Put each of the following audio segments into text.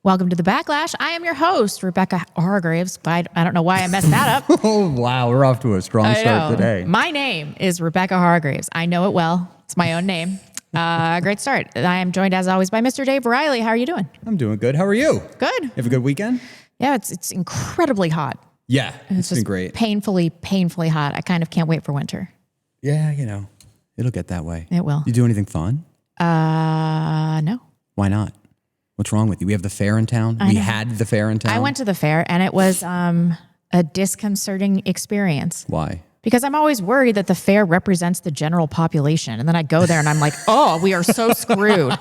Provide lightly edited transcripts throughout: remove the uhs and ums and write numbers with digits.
Welcome to the Backlash. I am your host, Rebecca Hargraves. I don't know why I messed that up. Oh, wow. We're off to a strong start today. My name is Rebecca Hargraves. I know it well. It's my own name. Great start. I am joined, as always, by Mr. Dave Reilly. How are you doing? I'm doing good. How are you? Good. You have a good weekend? Yeah, it's incredibly hot. Yeah, it's been just great. Painfully hot. I kind of can't wait for winter. Yeah, it'll get that way. It will. You do anything fun? No. Why not? What's wrong with you? We have the fair in town. We had the fair in town. I went to the fair, and it was a disconcerting experience. Why? Because I'm always worried that the fair represents the general population. And then I go there and I'm like, oh, we are so screwed.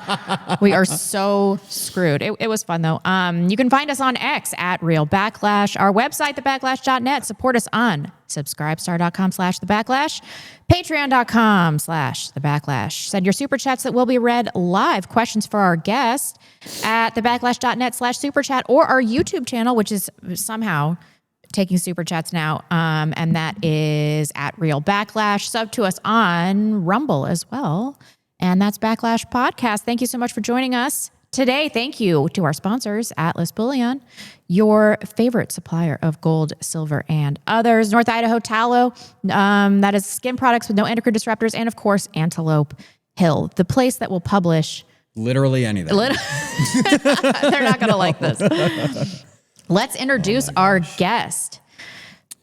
We are so screwed. It was fun, though. You can find us on X at Real Backlash, our website, thebacklash.net. Support us on subscribestar.com/thebacklash, patreon.com/thebacklash. Send your super chats that will be read live. Questions for our guest at thebacklash.net/superchat, or our YouTube channel, which is somehow taking super chats now, and that is at Real Backlash. Sub to us on Rumble as well, and that's Backlash Podcast. Thank you so much for joining us today. Thank you to our sponsors, Atlas Bullion, your favorite supplier of gold, silver, and others. North Idaho Tallow, that is skin products with no endocrine disruptors, and of course, Antelope Hill, the place that will publish literally anything. They're not going to like this. Let's introduce our guest.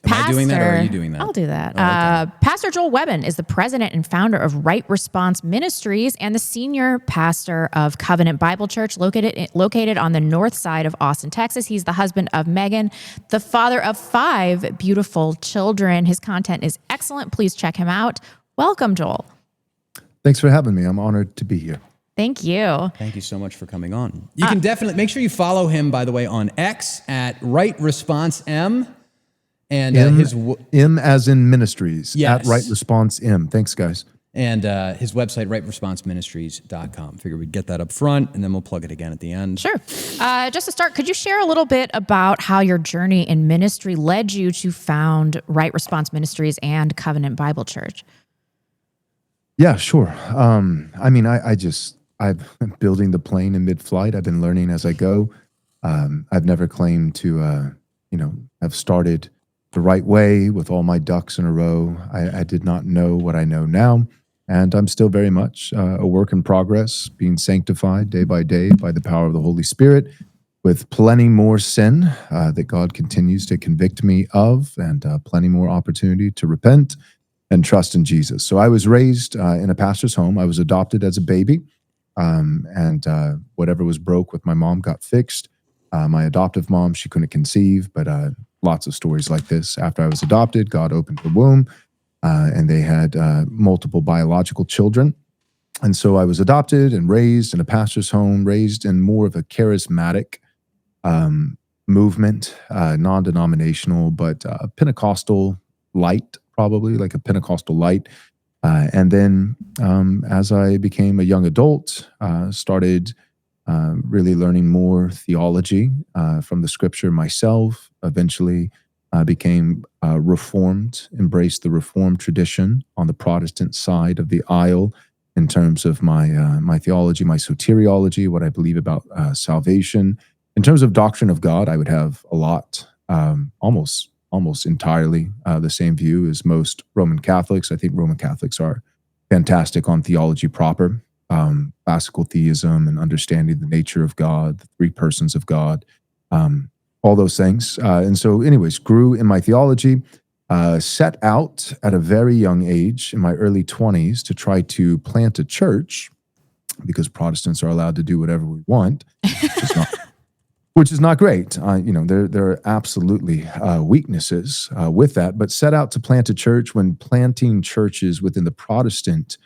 Am I doing that, or are you doing that? I'll do that. Oh, okay. Pastor Joel Webbon is the president and founder of Right Response Ministries and the senior pastor of Covenant Bible Church, located on the north side of Austin, Texas. He's the husband of Megan, the father of 5 beautiful children. His content is excellent. Please check him out. Welcome, Joel. Thanks for having me. I'm honored to be here. Thank you. Thank you so much for coming on. You can definitely make sure you follow him, by the way, on X at Right Response M. And M as in Ministries. Yes. At Right Response M. Thanks, guys. And his website, rightresponseministries.com. Figure we'd get that up front, and then we'll plug it again at the end. Sure. Just to start, could you share a little bit about how your journey in ministry led you to found Right Response Ministries and Covenant Bible Church? Yeah, sure. I've been building the plane in mid-flight. I've been learning as I go. I've never claimed to, have started the right way with all my ducks in a row. I did not know what I know now, and I'm still very much a work in progress, being sanctified day by day by the power of the Holy Spirit, with plenty more sin that God continues to convict me of, and plenty more opportunity to repent and trust in Jesus. So I was raised in a pastor's home. I was adopted as a baby. And whatever was broke with my mom got fixed. My adoptive mom, she couldn't conceive, but lots of stories like this. After I was adopted, God opened the womb, and they had multiple biological children. And so I was adopted and raised in a pastor's home, raised in more of a charismatic movement, non-denominational, but Pentecostal light, probably like a Pentecostal light. And then as I became a young adult, started really learning more theology from the scripture myself, eventually became Reformed, embraced the Reformed tradition on the Protestant side of the aisle in terms of my theology, my soteriology, what I believe about salvation. In terms of doctrine of God, I would have a lot, almost entirely the same view as most Roman Catholics. I think Roman Catholics are fantastic on theology proper, classical theism and understanding the nature of God, the 3 persons of God, all those things. And so anyways, grew in my theology, set out at a very young age in my early 20s to try to plant a church, because Protestants are allowed to do whatever we want, which is not great. There are absolutely weaknesses with that, but set out to plant a church when planting churches within the Protestant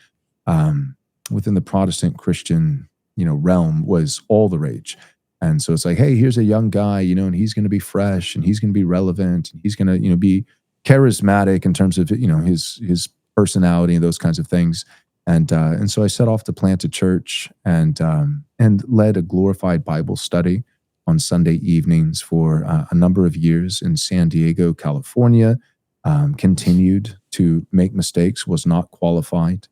Christian, realm was all the rage. And so it's like, hey, here's a young guy, and he's going to be fresh, and he's going to be relevant, and he's going to, be charismatic in terms of, his personality and those kinds of things. And so I set off to plant a church and led a glorified Bible study on Sunday evenings for a number of years in San Diego, California. Continued to make mistakes, was not qualified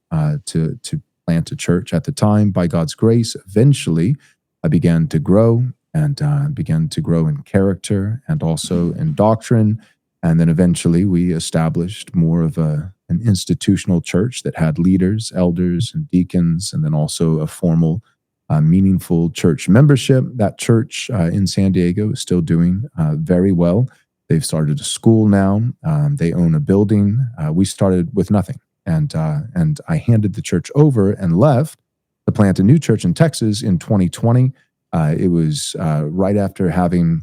to plant a church at the time. By God's grace, eventually I began to grow and began to grow in character and also in doctrine. And then eventually we established more of an institutional church that had leaders, elders, and deacons, and then also a formal, meaningful church membership. That church in San Diego is still doing very well. They've started a school now. They own a building. We started with nothing. And I handed the church over and left to plant a new church in Texas in 2020. It was right after having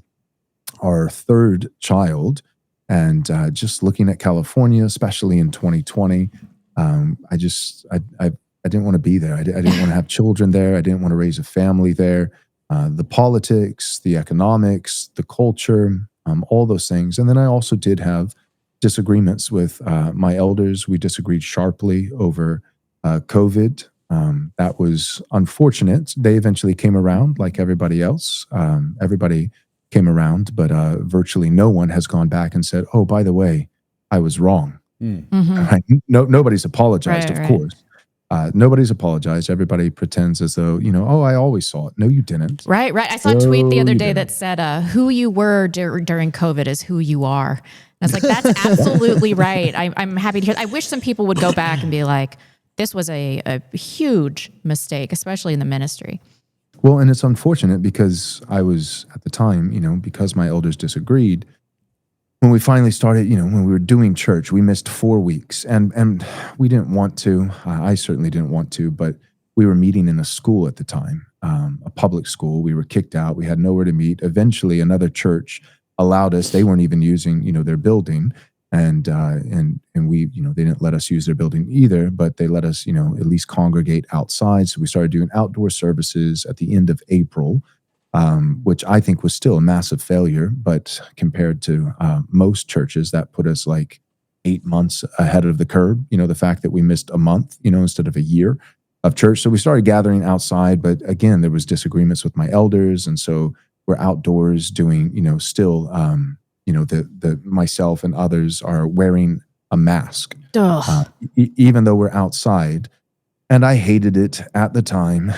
our third child, and just looking at California, especially in 2020, I didn't want to be there. I didn't want to have children there. I didn't want to raise a family there. The politics, the economics, the culture, all those things. And then I also did have disagreements with my elders. We disagreed sharply over COVID. That was unfortunate. They eventually came around like everybody else. Everybody came around, but virtually no one has gone back and said, oh, by the way, I was wrong. Right? Nobody's apologized, of course. Nobody's apologized. Everybody pretends as though, oh, I always saw it. No, you didn't. Right. I saw a tweet the other day that said, who you were during COVID is who you are. And I was like, that's absolutely right. I'm happy to hear. I wish some people would go back and be like, this was a huge mistake, especially in the ministry. Well, and it's unfortunate because I was at the time, because my elders disagreed, when we finally started, when we were doing church, we missed 4 weeks, and we didn't want to. I certainly didn't want to, but we were meeting in a school at the time, a public school. We were kicked out. We had nowhere to meet. Eventually, another church allowed us. They weren't even using, their building, and we, they didn't let us use their building either, but they let us, at least congregate outside. So we started doing outdoor services at the end of April. Which I think was still a massive failure, but compared to most churches, that put us like 8 months ahead of the curve. The fact that we missed a month, instead of a year of church. So we started gathering outside, but again, there was disagreements with my elders, and so we're outdoors doing, still, the myself and others are wearing a mask, even though we're outside, and I hated it at the time,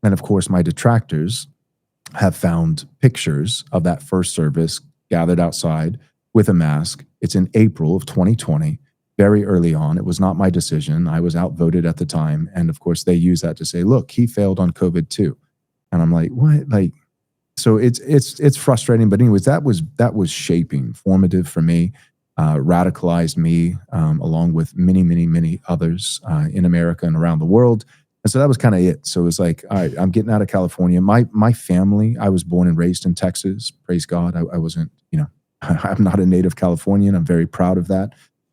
and of course, my detractors have found pictures of that first service gathered outside with a mask. It's in April of 2020, very early on. It was not my decision. I was outvoted at the time. And of course, they use that to say, look, he failed on COVID too. And I'm like, what? So it's frustrating. But anyways, that was shaping, formative for me, radicalized me, along with many, many, many others in America and around the world. And so that was kind of it. So it was like, all right, I'm getting out of California. My family, I was born and raised in Texas. Praise God. I wasn't, I'm not a native Californian. I'm very proud of that.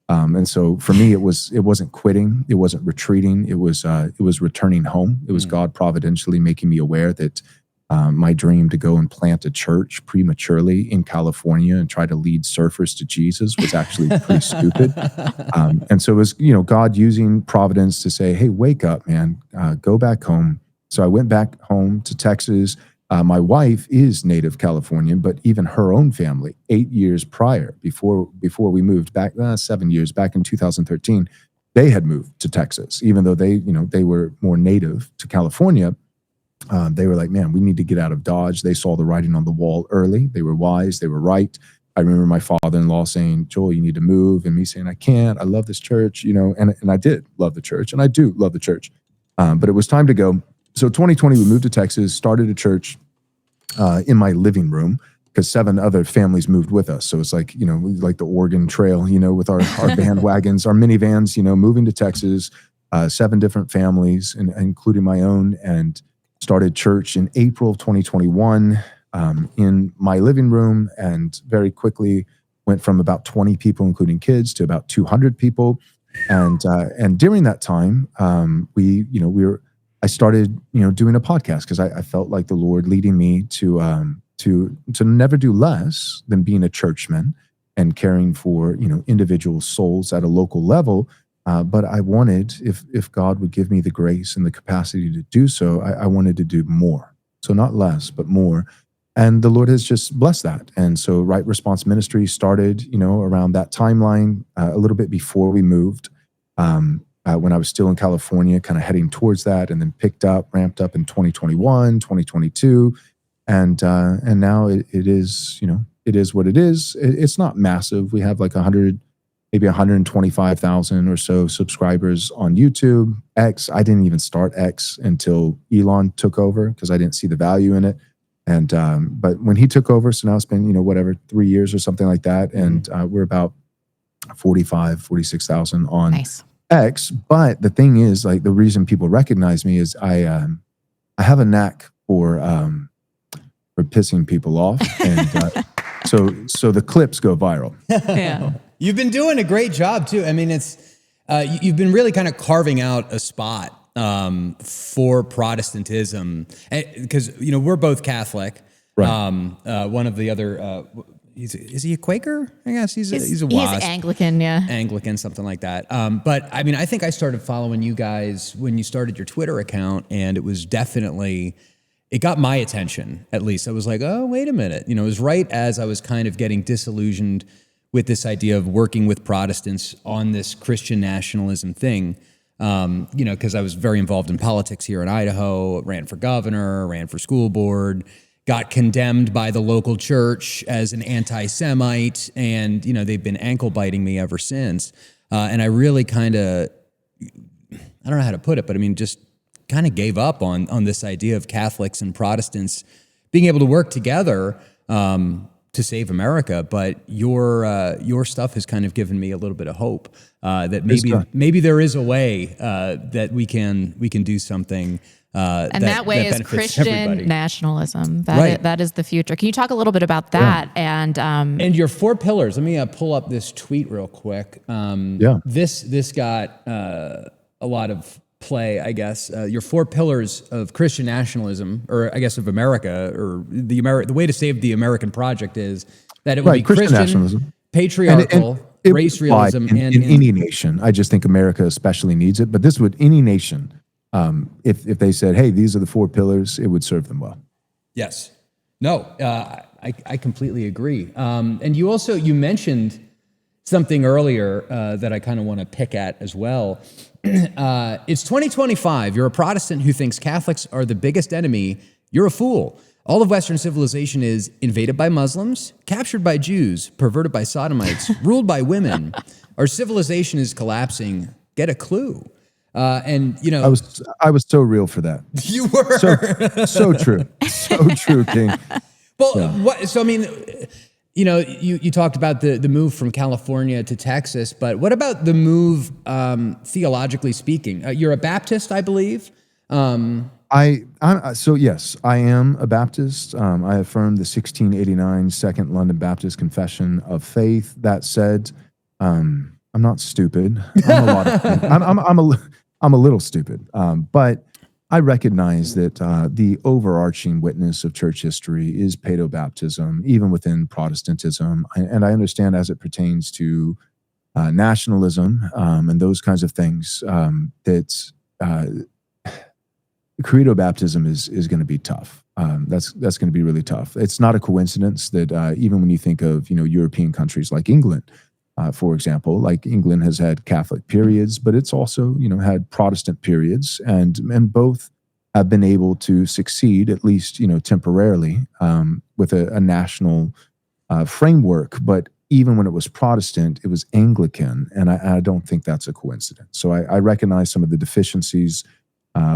And so for me, it wasn't quitting. It wasn't retreating. It was returning home. It was God providentially making me aware that my dream to go and plant a church prematurely in California and try to lead surfers to Jesus was actually pretty stupid. And so it was, God using providence to say, hey, wake up, man, go back home. So I went back home to Texas. My wife is native Californian, but even her own family, 8 years prior, before we moved back, 7 years back in 2013, they had moved to Texas, even though they were more native to California. They were like, man, we need to get out of Dodge. They saw the writing on the wall early. They were wise. They were right. I remember my father-in-law saying, Joel, you need to move. And me saying, I can't. I love this church, and I did love the church. And I do love the church. But it was time to go. So 2020, we moved to Texas, started a church in my living room because 7 other families moved with us. So it's like, like the Oregon Trail, with our bandwagons, our minivans, moving to Texas, 7 different families, including my own, and started church in April of 2021 in my living room, and very quickly went from about 20 people, including kids, to about 200 people. And during that time, I started, doing a podcast because I felt like the Lord leading me to never do less than being a churchman and caring for, individual souls at a local level. But I wanted, if God would give me the grace and the capacity to do so, I wanted to do more. So not less, but more. And the Lord has just blessed that. And so Right Response Ministries started, around that timeline, a little bit before we moved, when I was still in California, kind of heading towards that, and then ramped up in 2021, 2022. And now it is, it is what it is. It's not massive. We have like 100, maybe 125,000 or so subscribers on YouTube. X, I didn't even start X until Elon took over because I didn't see the value in it. And but when he took over, so now it's been, 3 years or something like that. And we're about 46,000 on Nice. X. But the thing is, like, the reason people recognize me is I have a knack for pissing people off. And so the clips go viral. Yeah. You've been doing a great job too. I mean, it's you've been really kind of carving out a spot for Protestantism, because we're both Catholic. Right. One of the other, is he a Quaker? I guess he's a WASP. He's Anglican, yeah. Anglican, something like that. But I mean, I think I started following you guys when you started your Twitter account, and it was definitely, it got my attention, at least. I was like, oh, wait a minute. It was right as I was kind of getting disillusioned with this idea of working with Protestants on this Christian nationalism thing. Because I was very involved in politics here in Idaho, ran for governor, ran for school board, got condemned by the local church as an anti-Semite, and, they've been ankle biting me ever since. And I really kind of, I don't know how to put it, but I mean, just kind of gave up on this idea of Catholics and Protestants being able to work together to save America. But your stuff has kind of given me a little bit of hope that maybe there is a way that we can do something. And that way is Christian everybody. Nationalism. Right. That is the future. Can you talk a little bit about that? Yeah. And your 4 pillars. Let me pull up this tweet real quick. This got a lot of play, I guess. Your 4 pillars of Christian nationalism, or I guess of America, or the way to save the American project is that it would be Christian nationalism, patriarchal, and race realism, in any nation. I just think America especially needs it. But this would any nation. If they said, hey, these are the 4 pillars, it would serve them well. Yes. No, I completely agree. And you mentioned something earlier that I kind of want to pick at as well. It's 2025. You're a Protestant who thinks Catholics are the biggest enemy. You're a fool. All of Western civilization is invaded by Muslims, captured by Jews, perverted by sodomites, ruled by women. Our civilization is collapsing. Get a clue. I was so real for that. You were so true, so true, King. Well, so I mean, you talked about the move from California to Texas, but what about the move theologically speaking? You're a Baptist, I believe. So yes, I am a Baptist. I affirm the 1689 Second London Baptist Confession of Faith. That said, I'm not stupid. I'm a lot of. I'm a little stupid, but I recognize that the overarching witness of church history is paedobaptism, even within Protestantism. And I understand as it pertains to nationalism and those kinds of things, that credo baptism is going to be tough. That's going to be really tough. It's not a coincidence that even when you think of European countries like England, for example, like England has had Catholic periods, but it's also, had Protestant periods, and both have been able to succeed, at least, temporarily, with a national framework. But even when it was Protestant, it was Anglican, and I don't think that's a coincidence. So I recognize some of the deficiencies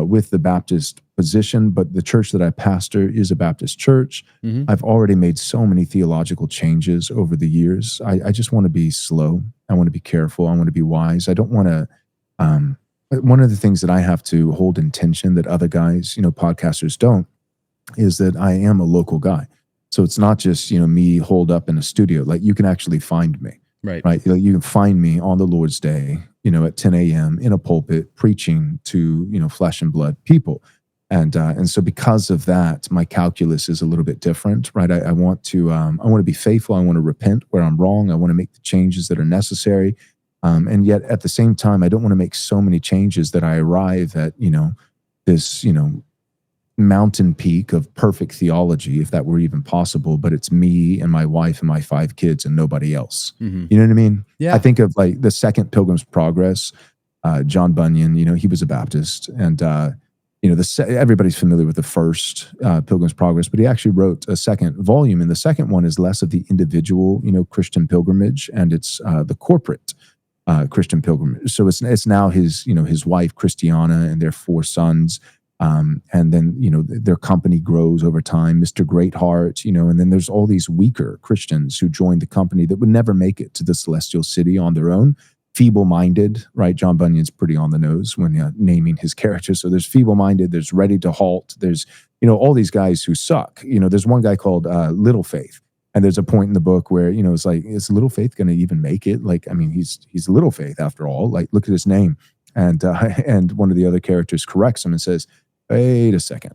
with the Baptist position, but the church that I pastor is a Baptist church. Mm-hmm. I've already made so many theological changes over the years. I just want to be slow. I want to be careful. I want to be wise. I don't want to, one of the things that I have to hold in tension that other guys, podcasters don't, is that I am a local guy. So it's not just, me holed up in a studio. Like, you can actually find me. Right. You can find me on the Lord's Day, at 10 a.m. in a pulpit preaching to, flesh and blood people. And so because of that, my calculus is a little bit different, right? I want to be faithful. I want to repent where I'm wrong. I want to make the changes that are necessary. And yet at the same time, I don't want to make so many changes that I arrive at, this, mountain peak of perfect theology, if that were even possible, but it's me and my wife and my 5 kids and nobody else. Mm-hmm. You know what I mean? Yeah. I think of like the second Pilgrim's Progress, John Bunyan, he was a Baptist, and everybody's familiar with the first Pilgrim's Progress, but he actually wrote a second volume, and the second one is less of the individual, Christian pilgrimage, and it's the corporate Christian pilgrimage. So it's now his wife Christiana and their 4 sons, and then their company grows over time. Mr. Greatheart, and then there's all these weaker Christians who joined the company that would never make it to the celestial city on their own. Feeble-minded, right? John Bunyan's pretty on the nose when naming his characters. So there's feeble-minded, there's ready to halt, there's all these guys who suck. There's one guy called Little Faith, and there's a point in the book where it's like, is Little Faith going to even make it? Like, I mean, he's Little Faith after all. Like, look at his name, and one of the other characters corrects him and says, wait a second.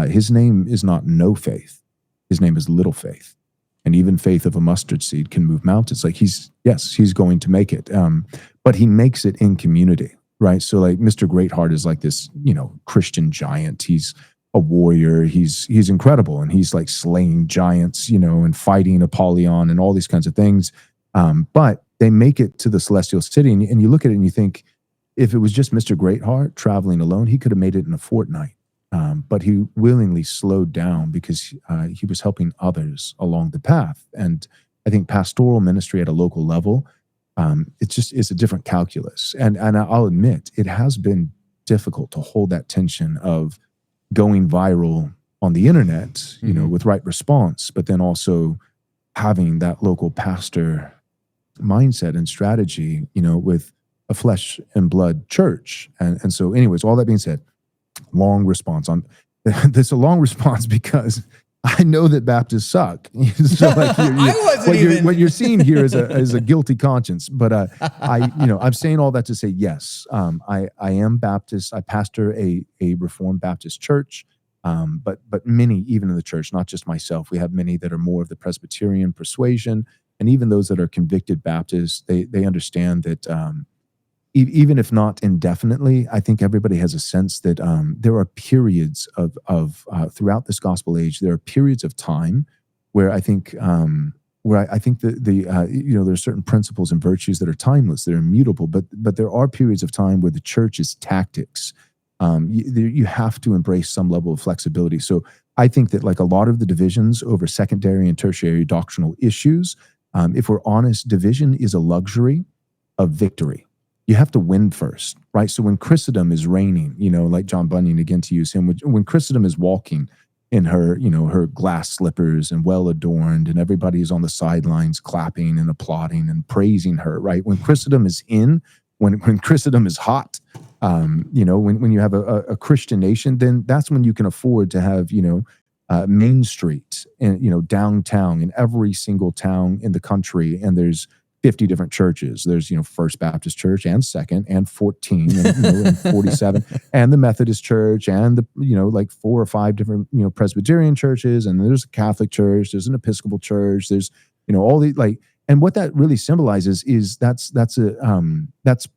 His name is not No Faith. His name is Little Faith. And even faith of a mustard seed can move mountains. Like he's going to make it. But he makes it in community, right? So like Mr. Greatheart is like this, Christian giant. He's a warrior. He's incredible. And he's like slaying giants, and fighting Apollyon and all these kinds of things. But they make it to the celestial city. And you look at it and you think, if it was just Mr. Greatheart traveling alone, he could have made it in a fortnight. But he willingly slowed down because he was helping others along the path. And I think pastoral ministry at a local level, it's a different calculus. And I'll admit, it has been difficult to hold that tension of going viral on the internet, with right response, but then also having that local pastor mindset and strategy, with a flesh and blood church. And so anyways, all that being said, long response on this. A long response because I know that Baptists suck. So like what you're seeing here is a guilty conscience. But I'm saying all that to say yes. I am Baptist. I pastor a Reformed Baptist church. But many, even in the church, not just myself, we have many that are more of the Presbyterian persuasion, and even those that are convicted Baptists, they understand that. Even if not indefinitely, I think everybody has a sense that there are periods of throughout this gospel age. There are periods of time where I think there's certain principles and virtues that are timeless, they're immutable. But there are periods of time where the church's tactics, you have to embrace some level of flexibility. So I think that like a lot of the divisions over secondary and tertiary doctrinal issues, if we're honest, division is a luxury of victory. You have to win first, right? So when Christendom is reigning, like John Bunyan, again to use him, when Christendom is walking in her, her glass slippers and well adorned, and everybody is on the sidelines clapping and applauding and praising her, right? When Christendom is when Christendom is hot, when you have a Christian nation, then that's when you can afford to have, Main Street and, downtown in every single town in the country, and there's 50 different churches. There's, First Baptist Church and Second and 14 and 47 and the Methodist Church and the, like 4 or 5 different, Presbyterian churches. And there's a Catholic Church, there's an Episcopal Church, there's, all the and what that really symbolizes is that's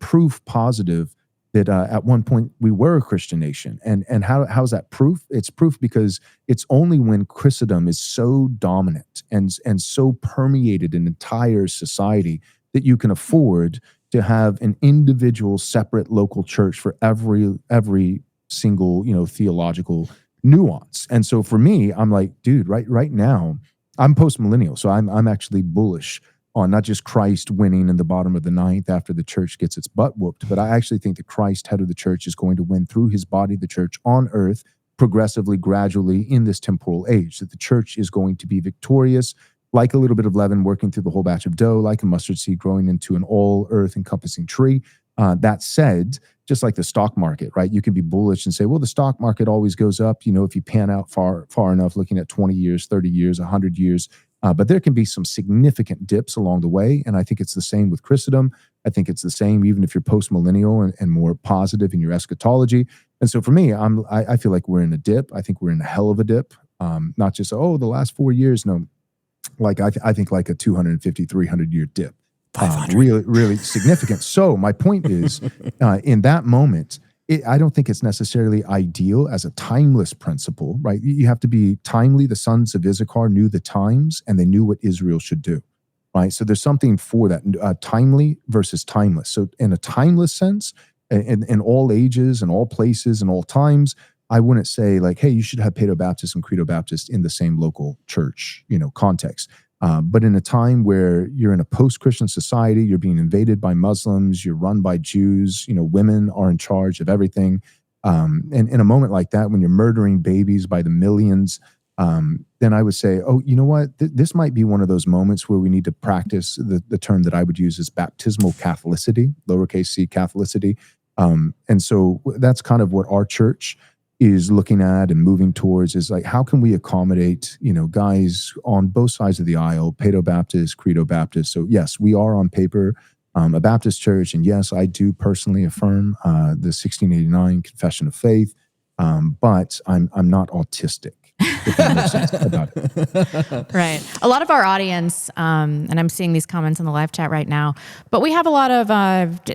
proof positive that at one point we were a Christian nation. And how's that proof? It's proof because it's only when Christendom is so dominant and so permeated an entire society that you can afford to have an individual separate local church for every single, theological nuance. And so for me, I'm like, dude, right now, I'm postmillennial. So I'm actually bullish on not just Christ winning in the bottom of the ninth after the church gets its butt whooped, but I actually think that Christ, head of the church, is going to win through his body, the church, on earth, progressively, gradually in this temporal age, that the church is going to be victorious, like a little bit of leaven working through the whole batch of dough, like a mustard seed growing into an all earth encompassing tree. That said, just like the stock market, right? You can be bullish and say, well, the stock market always goes up, if you pan out far enough, looking at 20 years, 30 years, 100 years. But there can be some significant dips along the way. And I think it's the same with Christendom. I think it's the same even if you're post-millennial and more positive in your eschatology. And so for me, I feel like we're in a dip. I think we're in a hell of a dip. Not just, the last 4 years. No, like I think like a 250, 300-year dip. Really, really significant. So my point is, in that moment, I don't think it's necessarily ideal as a timeless principle, right? You have to be timely. The sons of Issachar knew the times and they knew what Israel should do, right? So there's something for that, timely versus timeless. So in a timeless sense, in all ages and all places and all times. I wouldn't say like, hey, you should have Paedo Baptist and Credo Baptist in the same local church, context. But in a time where you're in a post-Christian society, you're being invaded by Muslims, you're run by Jews, women are in charge of everything. And in a moment like that, when you're murdering babies by the millions, then I would say, oh, you know what? This might be one of those moments where we need to practice the term that I would use is baptismal Catholicity, lowercase c Catholicity. And so that's kind of what our church is looking at and moving towards, is like, how can we accommodate, guys on both sides of the aisle, Paedo Baptist, Credo Baptist. So yes, we are on paper a Baptist church. And yes, I do personally affirm the 1689 Confession of Faith, but I'm not autistic, if that makes sense about it. Right. A lot of our audience, and I'm seeing these comments in the live chat right now, but we have a lot of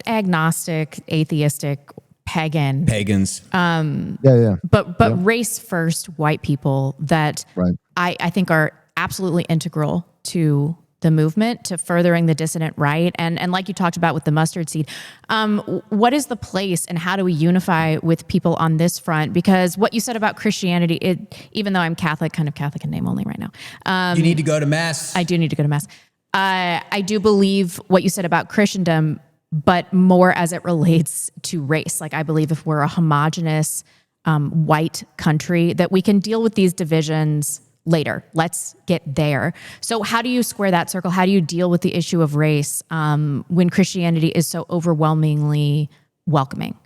agnostic, atheistic, pagans. But race first white people that Right. I think are absolutely integral to the movement, to furthering the dissident right. And like you talked about with the mustard seed, what is the place and how do we unify with people on this front? Because what you said about Christianity, even though I'm Catholic, kind of Catholic in name only right now. You need to go to Mass. I do need to go to Mass. I do believe what you said about Christendom, but more as it relates to race. Like, I believe if we're a homogenous white country, that we can deal with these divisions later. Let's get there. So how do you square that circle? How do you deal with the issue of race when Christianity is so overwhelmingly welcoming?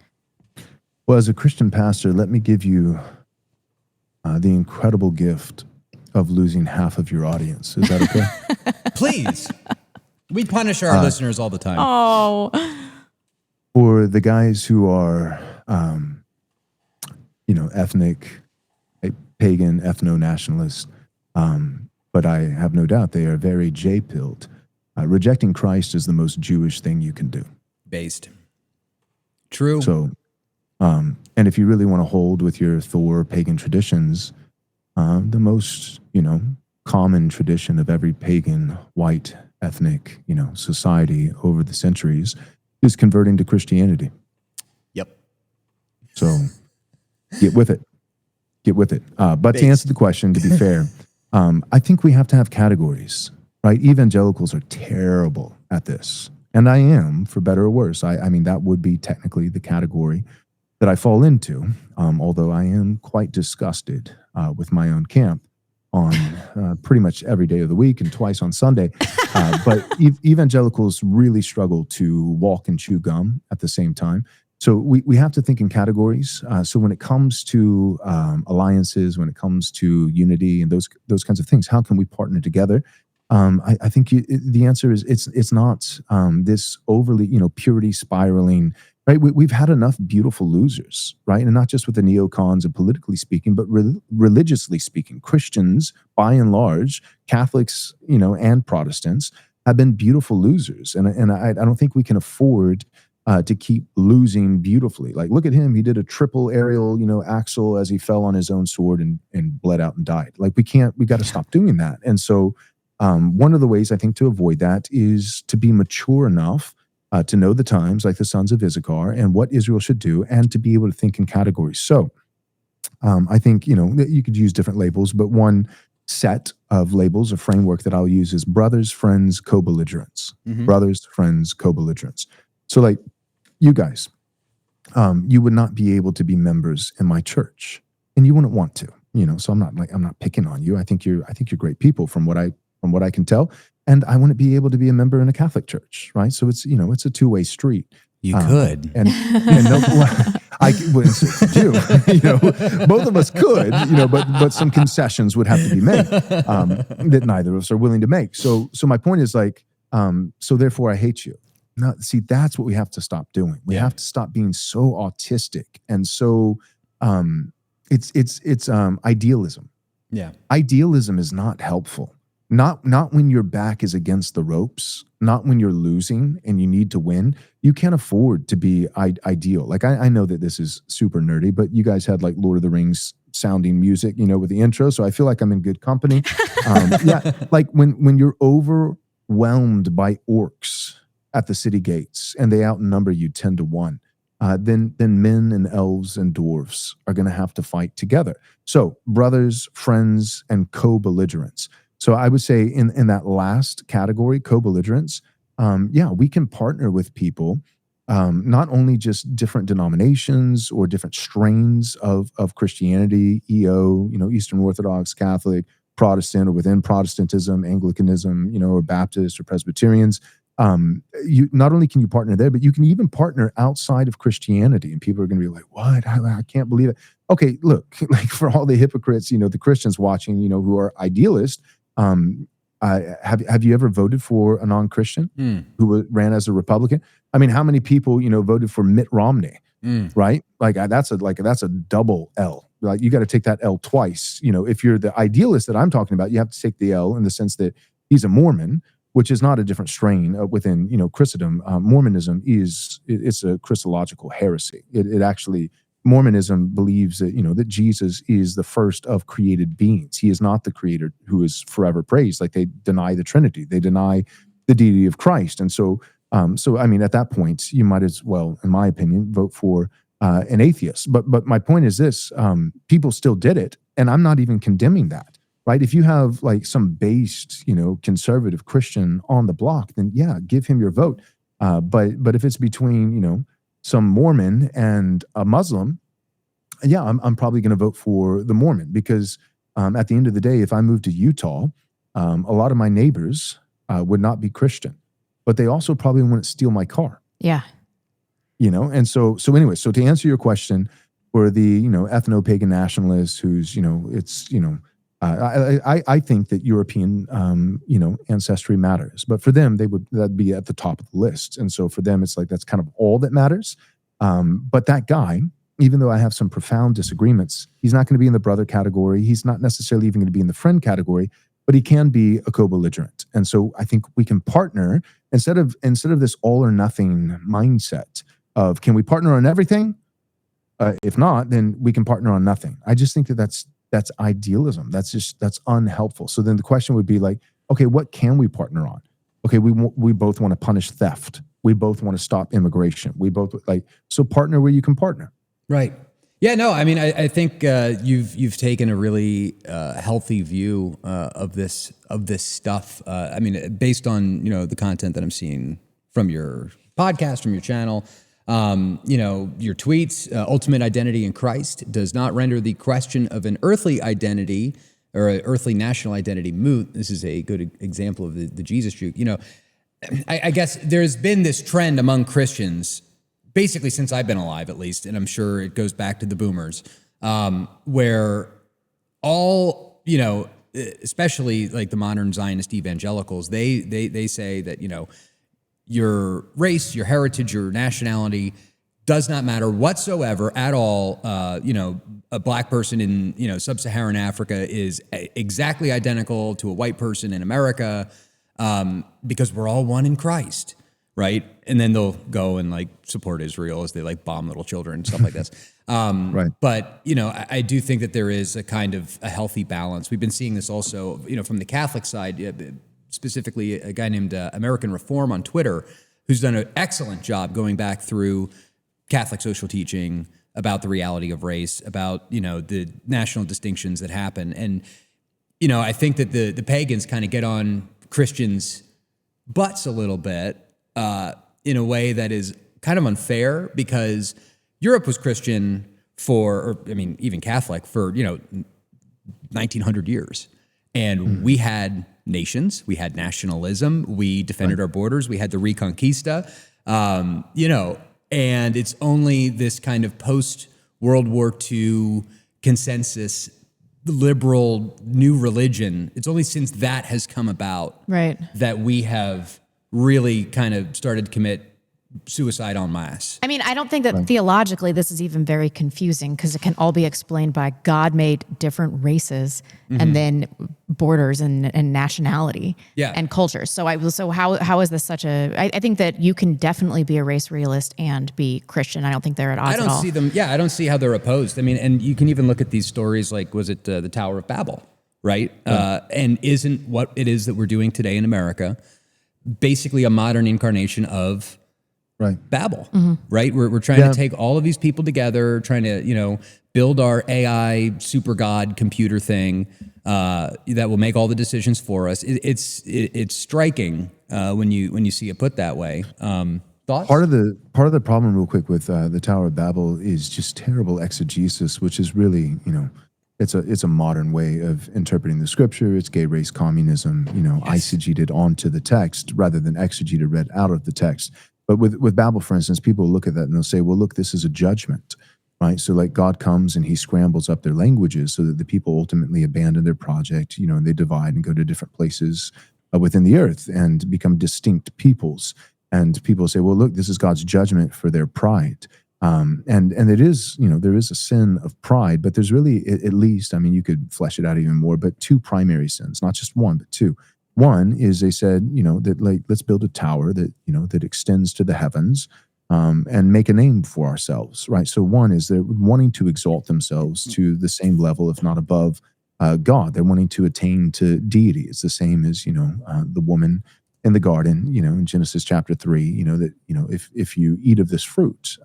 Well, as a Christian pastor, let me give you the incredible gift of losing half of your audience. Is that okay? Please. We punish our listeners all the time. Oh. For the guys who are, ethnic, pagan, ethno-nationalist, but I have no doubt they are very J-pilled. Rejecting Christ is the most Jewish thing you can do. Based. True. So, and if you really want to hold with your Thor pagan traditions, the most, common tradition of every pagan, white, ethnic, society over the centuries is converting to Christianity. Yep. So get with it. Get with it. But to answer the question, to be fair, I think we have to have categories, right? Evangelicals are terrible at this. And I am, for better or worse. I mean, that would be technically the category that I fall into, although I am quite disgusted with my own camp on pretty much every day of the week and twice on Sunday. But evangelicals really struggle to walk and chew gum at the same time. So we have to think in categories. So when it comes to alliances, when it comes to unity and those kinds of things, how can we partner together? I think the answer is it's not this overly purity spiraling. Right, we've had enough beautiful losers, right, and not just with the neocons and politically speaking, but religiously speaking, Christians by and large, Catholics, and Protestants have been beautiful losers, and I don't think we can afford to keep losing beautifully. Like, look at him; he did a triple aerial, axel as he fell on his own sword and bled out and died. Like, we got to stop doing that. And so, one of the ways I think to avoid that is to be mature enough to know the times, like the sons of Issachar, and what Israel should do, and to be able to think in categories. So I think, you could use different labels, but one set of labels, a framework that I'll use is brothers, friends, co-belligerents. Mm-hmm. Brothers, friends, co-belligerents. So like you guys, you would not be able to be members in my church, and you wouldn't want to, so I'm not picking on you. I think you're great people from what I can tell. And I wouldn't be able to be a member in a Catholic church, right? So it's it's a two-way street. You could, and I do. Both of us could, but some concessions would have to be made that neither of us are willing to make. So my point is so therefore I hate you. Now, see, that's what we have to stop doing. We have to stop being so autistic and so it's idealism. Yeah, idealism is not helpful. Not when your back is against the ropes, not when you're losing and you need to win. You can't afford to be ideal. Like, I know that this is super nerdy, but you guys had like Lord of the Rings sounding music, with the intro. So I feel like I'm in good company. Like when you're overwhelmed by orcs at the city gates and they outnumber you 10-1, then men and elves and dwarfs are going to have to fight together. So brothers, friends, and co-belligerents. So I would say in that last category, co-belligerents, we can partner with people, not only just different denominations or different strains of Christianity, EO, Eastern Orthodox, Catholic, Protestant, or within Protestantism, Anglicanism, or Baptist or Presbyterians. You not only can you partner there, but you can even partner outside of Christianity. And people are going to be like, "What? I can't believe it." Okay, look, like for all the hypocrites, the Christians watching, who are idealists. Have you ever voted for a non-Christian who ran as a Republican? I mean, how many people voted for Mitt Romney? Right? Like that's a double L. Like you got to take that L twice. If you're the idealist that I'm talking about, you have to take the L in the sense that he's a Mormon, which is not a different strain within Christendom. Mormonism it's a Christological heresy. It actually, Mormonism believes that that Jesus is the first of created beings. He is not the creator who is forever praised. Like they deny the Trinity, they deny the deity of Christ, and so I mean, at that point, you might as well, in my opinion, vote for an atheist. But my point is this: people still did it, and I'm not even condemning that. Right? If you have like some based, conservative Christian on the block, then yeah, give him your vote. But if it's between, some Mormon and a Muslim, yeah, I'm probably going to vote for the Mormon because at the end of the day, if I moved to Utah, a lot of my neighbors would not be Christian, but they also probably wouldn't steal my car. Yeah. And so anyway, so to answer your question, for the, ethno-pagan nationalists who's, I think that European, ancestry matters, but for them, that'd be at the top of the list. And so for them, it's like, that's kind of all that matters. But that guy, even though I have some profound disagreements, he's not going to be in the brother category. He's not necessarily even going to be in the friend category, but he can be a co-belligerent. And so I think we can partner instead of this all or nothing mindset of, can we partner on everything? If not, then we can partner on nothing. I just think that's idealism. That's unhelpful. So then the question would be like, okay, what can we partner on? Okay, we both want to punish theft. We both want to stop immigration. We both so partner where you can partner. Right. Yeah. No. I mean, I think you've taken a really healthy view of this stuff. I mean, based on the content that I'm seeing from your podcast, from your channel. Your tweets, ultimate identity in Christ does not render the question of an earthly identity or an earthly national identity moot. This is a good example of the Jesus juke. I guess there's been this trend among Christians, basically since I've been alive at least, and I'm sure it goes back to the boomers, where all, especially like the modern Zionist evangelicals, they say that, your race, your heritage, your nationality does not matter whatsoever at all. A black person in, sub-Saharan Africa is exactly identical to a white person in America because we're all one in Christ, right? And then they'll go and support Israel as they bomb little children and stuff like this. Right. But, I do think that there is a kind of a healthy balance. We've been seeing this also, from the Catholic side, specifically a guy named American Reform on Twitter, who's done an excellent job going back through Catholic social teaching about the reality of race, about, the national distinctions that happen. And, I think that the pagans kind of get on Christians' butts a little bit in a way that is kind of unfair because Europe was Christian even Catholic for, 1900 years. And we had nations, we had nationalism, we defended our borders, we had the Reconquista, and it's only this kind of post-World War II consensus, liberal new religion, it's only since that has come about that we have really kind of started to commit suicide en masse. I mean, I don't think that theologically this is even very confusing because it can all be explained by God made different races and then borders and nationality and cultures. So how is this such a? I think that you can definitely be a race realist and be Christian. I don't think they're at odds at all. I don't see them. Yeah, I don't see how they're opposed. I mean, and you can even look at these stories like, was it the Tower of Babel, right? And isn't what it is that we're doing today in America basically a modern incarnation of Babel, right? We're trying to take all of these people together, trying to, build our AI super god computer thing that will make all the decisions for us. It's striking when you see it put that way. Thoughts? Part of the problem, real quick, with the Tower of Babel is just terrible exegesis, which is really, it's a modern way of interpreting the scripture. It's gay race communism, eisegeted onto the text rather than exegeted, read out of the text. But with Babel, for instance, people look at that and they'll say, well, look, this is a judgment, right? So like God comes and he scrambles up their languages so that the people ultimately abandon their project, and they divide and go to different places within the earth and become distinct peoples. And people say, well, look, this is God's judgment for their pride. And it is, there is a sin of pride, but there's really, at least, you could flesh it out even more, but two primary sins, not just one, but two. One is they said, that let's build a tower that, that extends to the heavens, and make a name for ourselves, right? So one is they're wanting to exalt themselves to the same level, if not above, God. They're wanting to attain to deity. It's the same as, the woman in the garden, in Genesis chapter 3, that, if you eat of this fruit,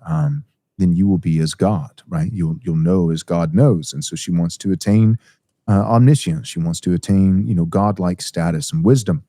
then you will be as God, right? You'll know as God knows. And so she wants to attain omniscience. She wants to attain, God-like status and wisdom.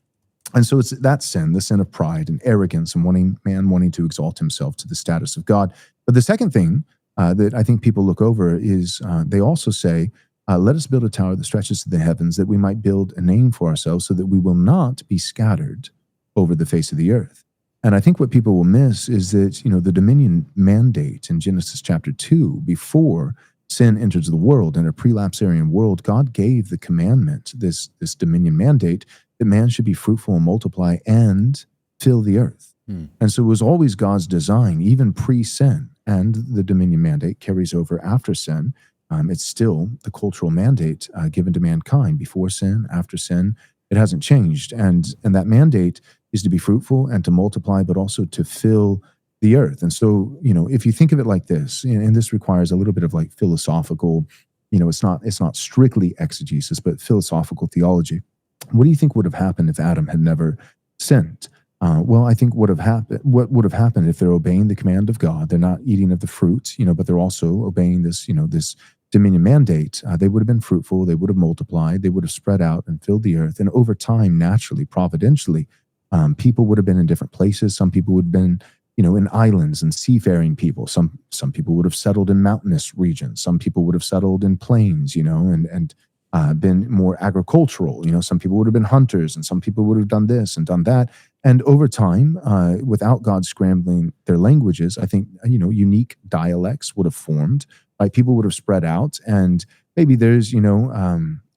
And so it's that sin, the sin of pride and arrogance and wanting to exalt himself to the status of God. But the second thing that I think people look over is they also say, let us build a tower that stretches to the heavens, that we might build a name for ourselves so that we will not be scattered over the face of the earth. And I think what people will miss is that, the dominion mandate in Genesis chapter 2, before sin enters the world, in a prelapsarian world, God gave the commandment, this dominion mandate, that man should be fruitful and multiply and fill the earth. And so it was always God's design, even pre-sin, and the dominion mandate carries over after sin. It's still the cultural mandate given to mankind before sin, after sin. It hasn't changed. And that mandate is to be fruitful and to multiply, but also to fill the earth. And so, if you think of it like this, and this requires a little bit of like philosophical, it's not strictly exegesis, but philosophical theology. What do you think would have happened if Adam had never sinned? Well, I think what would have happened if they're obeying the command of God, they're not eating of the fruit, but they're also obeying this, this dominion mandate, they would have been fruitful, they would have multiplied, they would have spread out and filled the earth. And over time, naturally, providentially, people would have been in different places. Some people would have been, in islands and seafaring people. Some people would have settled in mountainous regions. Some people would have settled in plains, and been more agricultural. Some people would have been hunters, and some people would have done this and done that. And over time, without God scrambling their languages, I think, unique dialects would have formed, right? People would have spread out, and maybe there's,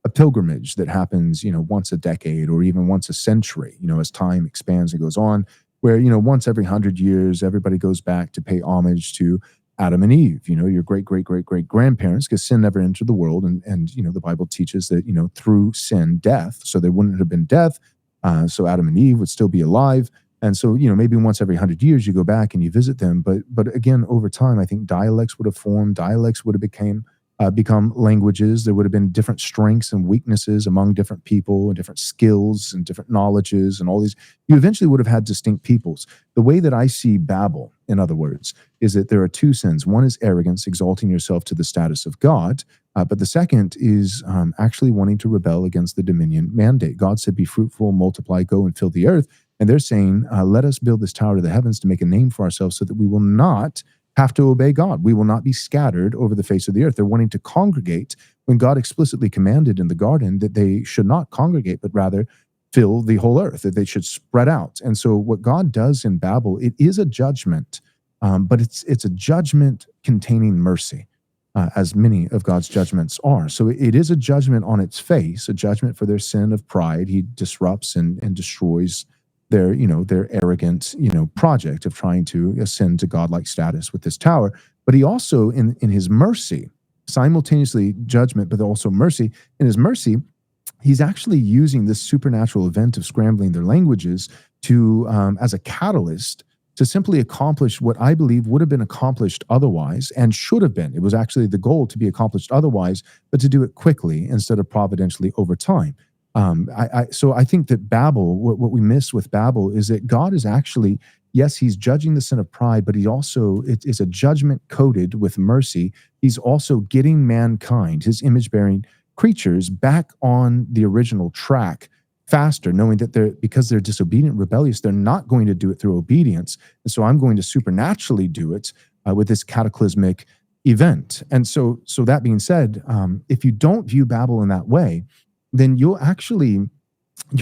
a pilgrimage that happens, once a decade or even once a century, as time expands and goes on, where, once every 100 years, everybody goes back to pay homage to Adam and Eve, your great-great-great-great-grandparents, because sin never entered the world. And the Bible teaches that, through sin, death. So there wouldn't have been death. So Adam and Eve would still be alive. And so, maybe once every 100 years you go back and you visit them. But again, over time, I think dialects would have formed. Dialects would have become languages. There would have been different strengths and weaknesses among different people and different skills and different knowledges and all these. You eventually would have had distinct peoples. The way that I see Babel, in other words, is that there are two sins. One is arrogance, exalting yourself to the status of God. But the second is actually wanting to rebel against the dominion mandate. God said, be fruitful, multiply, go and fill the earth. And they're saying, let us build this tower to the heavens to make a name for ourselves so that we will not have to obey God. We will not be scattered over the face of the earth. They're wanting to congregate when God explicitly commanded in the garden that they should not congregate, but rather fill the whole earth, that they should spread out. And so what God does in Babel, it is a judgment, but it's a judgment containing mercy, as many of God's judgments are. So it is a judgment on its face, a judgment for their sin of pride. He disrupts and destroys their arrogant, project of trying to ascend to godlike status with this tower. But he also, in his mercy, simultaneously judgment, but also mercy, in his mercy, he's actually using this supernatural event of scrambling their languages to, as a catalyst, to simply accomplish what I believe would have been accomplished otherwise and should have been. It was actually the goal to be accomplished otherwise, but to do it quickly instead of providentially over time. So I think that Babel, what we miss with Babel is that God is actually yes, he's judging the sin of pride, but he also, it is a judgment coated with mercy. He's also getting mankind, his image-bearing creatures, back on the original track faster, knowing that because they're disobedient, rebellious, they're not going to do it through obedience. And so I'm going to supernaturally do it with this cataclysmic event. And so that being said, if you don't view Babel in that way, then you'll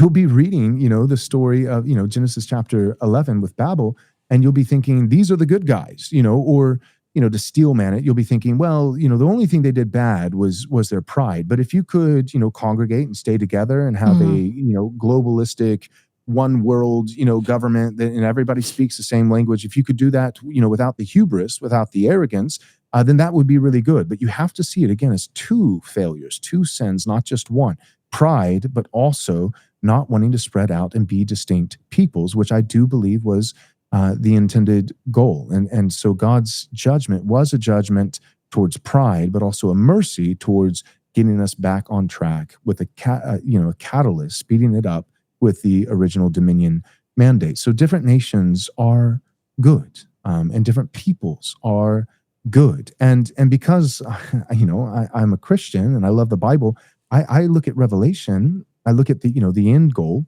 be reading, the story of, Genesis chapter 11 with Babel, and you'll be thinking, these are the good guys, or, to steel man it, you'll be thinking, well, the only thing they did bad was their pride. But if you could, congregate and stay together and have a, globalistic one world, government and everybody speaks the same language, if you could do that, without the hubris, without the arrogance, then that would be really good. But you have to see it again as two failures, two sins, not just one. Pride, but also not wanting to spread out and be distinct peoples, which I do believe was the intended goal. And so God's judgment was a judgment towards pride, but also a mercy towards getting us back on track with a catalyst, speeding it up with the original dominion mandate. So different nations are good, and different peoples are good. And because, I'm a Christian and I love the Bible, I look at Revelation, I look at the end goal,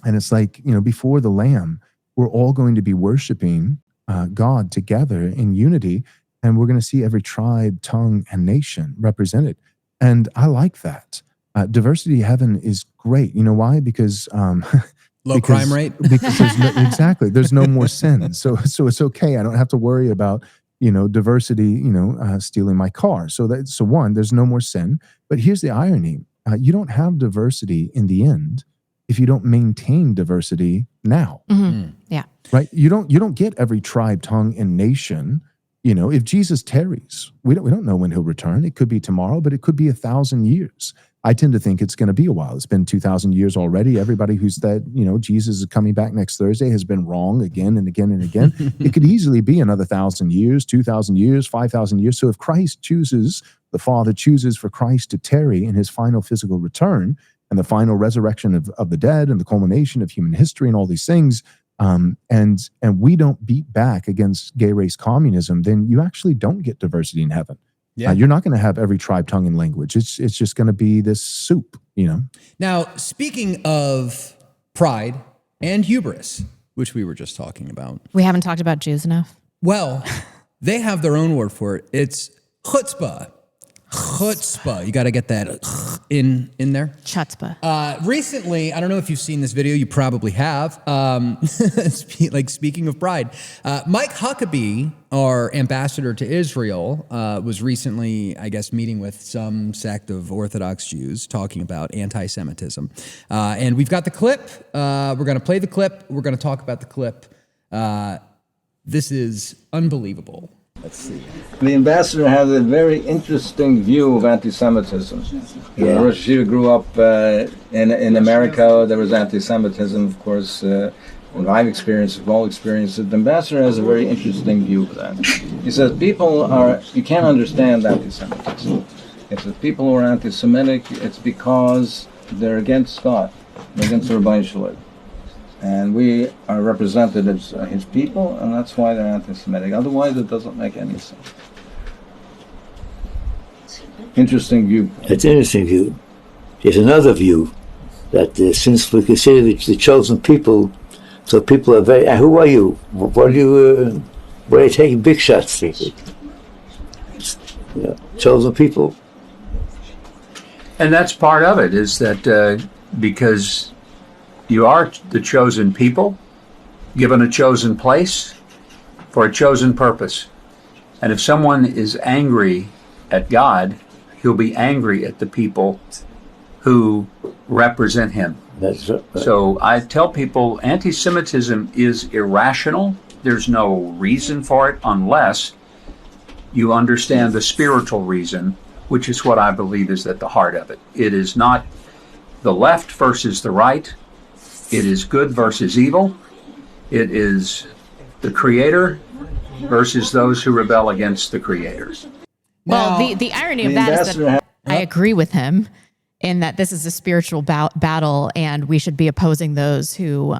and it's like, before the Lamb, we're all going to be worshiping God together in unity, and we're going to see every tribe, tongue, and nation represented. And I like that. Diversity in heaven is great. You know why? Because low crime rate. Because there's no more sin. So it's okay. I don't have to worry about diversity. Stealing my car. So one, there's no more sin. But here's the irony: you don't have diversity in the end if you don't maintain diversity now. Mm-hmm. Yeah. Right. You don't get every tribe, tongue, and nation. If Jesus tarries, we don't know when he'll return. It could be tomorrow, but it could be 1,000 years. I tend to think it's going to be a while. It's been 2,000 years already. Everybody who said, Jesus is coming back next Thursday has been wrong again and again and again. It could easily be another 1,000 years, 2,000 years, 5,000 years. So if the Father chooses for Christ to tarry in his final physical return and the final resurrection of the dead and the culmination of human history and all these things, and we don't beat back against gay race communism, then you actually don't get diversity in heaven. Yeah. You're not going to have every tribe, tongue, and language. It's just going to be this soup, Now, speaking of pride and hubris, which we were just talking about. We haven't talked about Jews enough. Well, they have their own word for it. It's chutzpah. Chutzpah. You got to get that in there. Chutzpah. Recently, I don't know if you've seen this video. You probably have. Speaking of pride, Mike Huckabee, our ambassador to Israel, was recently, I guess, meeting with some sect of Orthodox Jews talking about anti-Semitism. And we've got the clip. We're going to play the clip. We're going to talk about the clip. This is unbelievable. Let's see. The ambassador has a very interesting view of anti-Semitism. Rosh Yeshiva grew up in America. There was anti-Semitism, of course. And I've experienced it, we've all experienced it. The ambassador has a very interesting view of that. He says you can't understand anti-Semitism. If people who are anti-Semitic, it's because they're against God, they're against the Rabbi Shalom. And we are represented as his people, and that's why they're anti-Semitic. Otherwise, it doesn't make any sense. Interesting view. It's an interesting view. There's another view that since we consider the chosen people, so people are very. Who are you? What are you? Where are you taking big shots? Chosen people. And that's part of it. Is that because you are the chosen people, given a chosen place, for a chosen purpose. And if someone is angry at God, he'll be angry at the people who represent him. That's right. So I tell people anti-Semitism is irrational. There's no reason for it unless you understand the spiritual reason, which is what I believe is at the heart of it. It is not the left versus the right. It is good versus evil. It is the Creator versus those who rebel against the Creator. Well, the irony of that is that I agree with him. in that this is a spiritual battle, and we should be opposing those who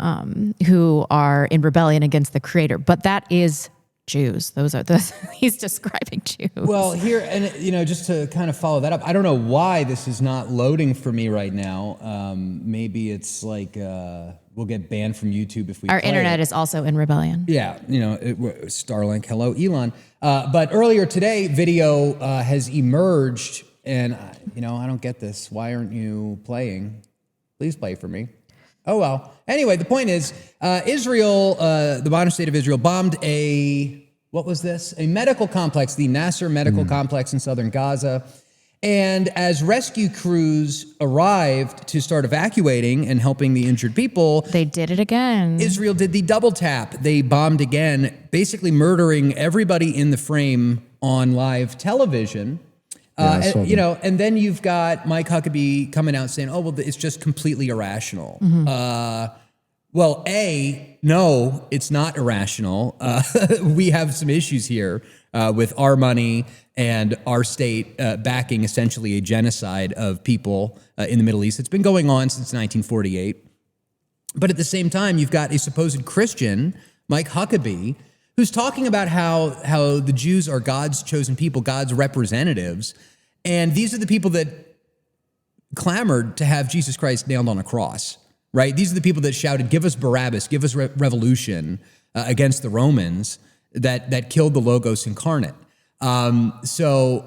are in rebellion against the Creator. But that is Jews. Those are he's describing Jews. Well, here, and just to kind of follow that up, I don't know why this is not loading for me right now. Maybe it's like we'll get banned from YouTube if we. Our play internet it. is also in rebellion. Yeah, Starlink. Hello, Elon. But earlier today, video has emerged, and I don't get this. Why aren't you playing? Please play for me. Oh, well. Anyway, the point is, Israel, the modern state of Israel, bombed what was this? A medical complex, the Nasser Medical Complex in southern Gaza. And as rescue crews arrived to start evacuating and helping the injured people, They did it again. Israel did the double tap. They bombed again, basically murdering everybody in the frame on live television. And then you've got Mike Huckabee coming out saying, "Oh, well, it's just completely irrational." Well, no, it's not irrational. We have some issues here with our money and our state backing essentially a genocide of people in the Middle East. It's been going on since 1948. But at the same time, you've got a supposed Christian, Mike Huckabee, who's talking about how the Jews are God's chosen people, God's representatives. And these are the people that clamored to have Jesus Christ nailed on a cross, right? These are the people that shouted, "Give us Barabbas, give us revolution," against the Romans that killed the Logos incarnate. So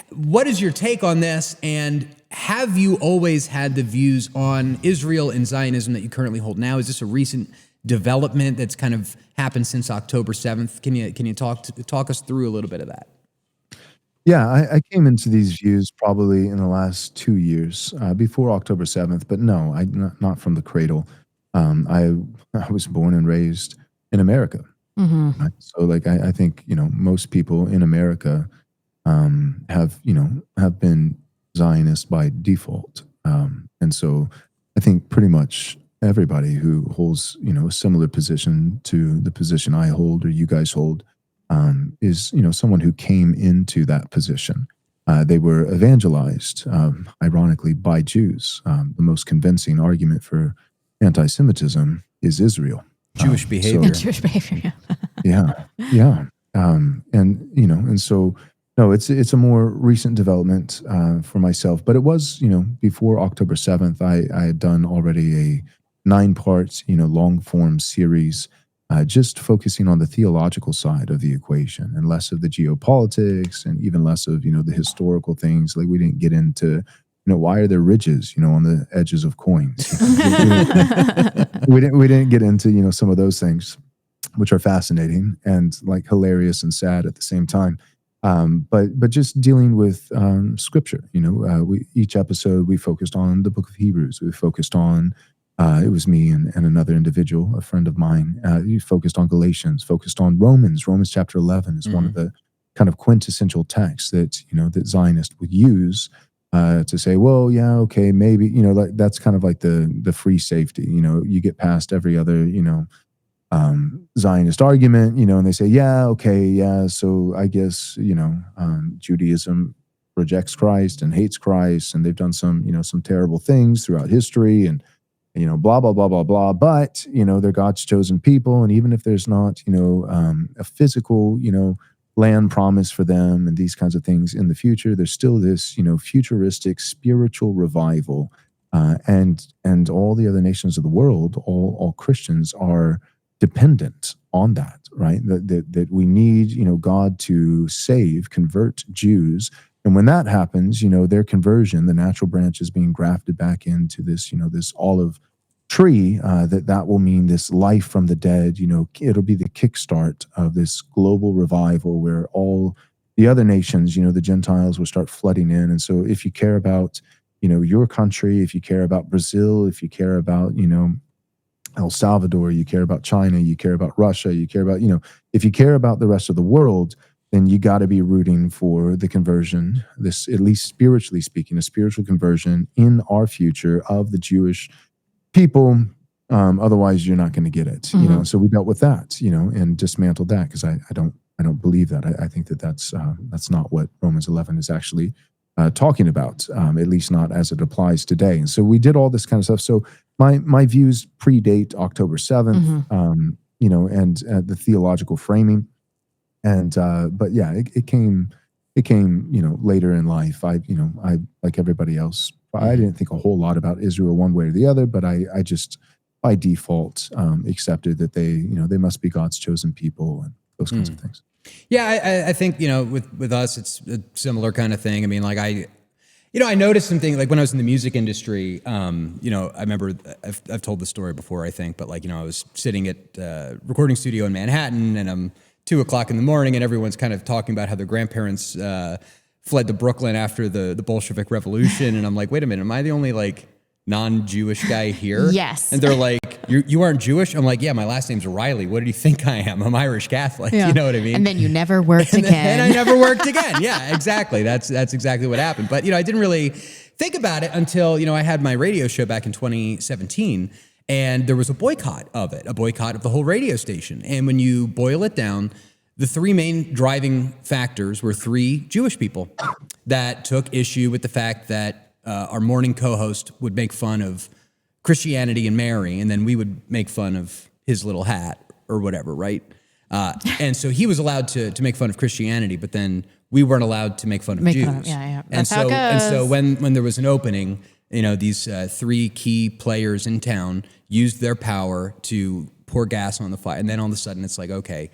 what is your take on this? And have you always had the views on Israel and Zionism that you currently hold now? Is this a recent development that's kind of happened since October 7th? Can you talk us through a little bit of that? Yeah, I came into these views probably in the last 2 years, before October 7th, but no, not from the cradle. I was born and raised in America. Right? So I think, most people in America have been Zionist by default. And so I think pretty much everybody who holds, a similar position to the position I hold or you guys hold, is someone who came into that position. They were evangelized, ironically, by Jews. The most convincing argument for anti-Semitism is Israel. Jewish behavior. Jewish behavior. Yeah. And so no, it's a more recent development for myself. But it was before October 7th. I had done already a 9-part long form series. Just focusing on the theological side of the equation and less of the geopolitics and even less of, the historical things. Like we didn't get into, why are there ridges, on the edges of coins? We didn't get into, some of those things, which are fascinating and like hilarious and sad at the same time. But just dealing with scripture, each episode we focused on the book of Hebrews. We focused on it was me and another individual, a friend of mine. He focused on Galatians, focused on Romans. Romans chapter 11 is one of the kind of quintessential texts that that Zionists would use to say, well, yeah, okay, maybe that's kind of like the free safety. You get past every other Zionist argument, and they say, yeah, okay, yeah. So I guess Judaism rejects Christ and hates Christ, and they've done some terrible things throughout history, and blah, blah, blah, blah, blah. But, they're God's chosen people. And even if there's not, a physical, land promise for them and these kinds of things in the future, there's still this, futuristic spiritual revival. And all the other nations of the world, all Christians are dependent on that, right? That we need, God to convert Jews. And when that happens, their conversion, the natural branch is being grafted back into this, this olive tree, that will mean this life from the dead. It'll be the kickstart of this global revival where all the other nations, the Gentiles will start flooding in. And so if you care about, your country, if you care about Brazil, if you care about, El Salvador, you care about China, you care about Russia, you care about, if you care about the rest of the world, then you got to be rooting for the conversion, this, at least spiritually speaking, a spiritual conversion in our future of the Jewish people. Otherwise, you're not going to get it. So we dealt with that, and dismantled that because I don't believe that. I think that's not what Romans 11 is actually talking about, at least not as it applies today. And so we did all this kind of stuff. So my views predate October 7th, and the theological framing. And but yeah, it came later in life. I like everybody else, I didn't think a whole lot about Israel one way or the other, but I just by default accepted that they must be God's chosen people and those kinds of things. Yeah, I think, with us, it's a similar kind of thing. I mean, like I noticed some things, like when I was in the music industry, I remember, I've told the story before, I think, but I was sitting at a recording studio in Manhattan, and I'm 2:00 in the morning, and everyone's kind of talking about how their grandparents fled to Brooklyn after the Bolshevik Revolution. And I'm like, wait a minute, am I the only non-Jewish guy here? Yes. And they're like, you aren't Jewish? I'm like, yeah, my last name's Reilly. What do you think I am? I'm Irish Catholic. Yeah. You know what I mean? And then you never worked again. And I never worked again. Yeah, exactly. That's exactly what happened. But, I didn't really think about it until, I had my radio show back in 2017, and there was a boycott of it, a boycott of the whole radio station. And when you boil it down, the three main driving factors were three Jewish people that took issue with the fact that our morning co-host would make fun of Christianity and Mary, and then we would make fun of his little hat or whatever, right? And so he was allowed to make fun of Christianity, but then we weren't allowed to make fun of Jews. Yeah. And That's how it and goes. so when there was an opening, these three key players in town used their power to pour gas on the fire, and then all of a sudden it's like, okay,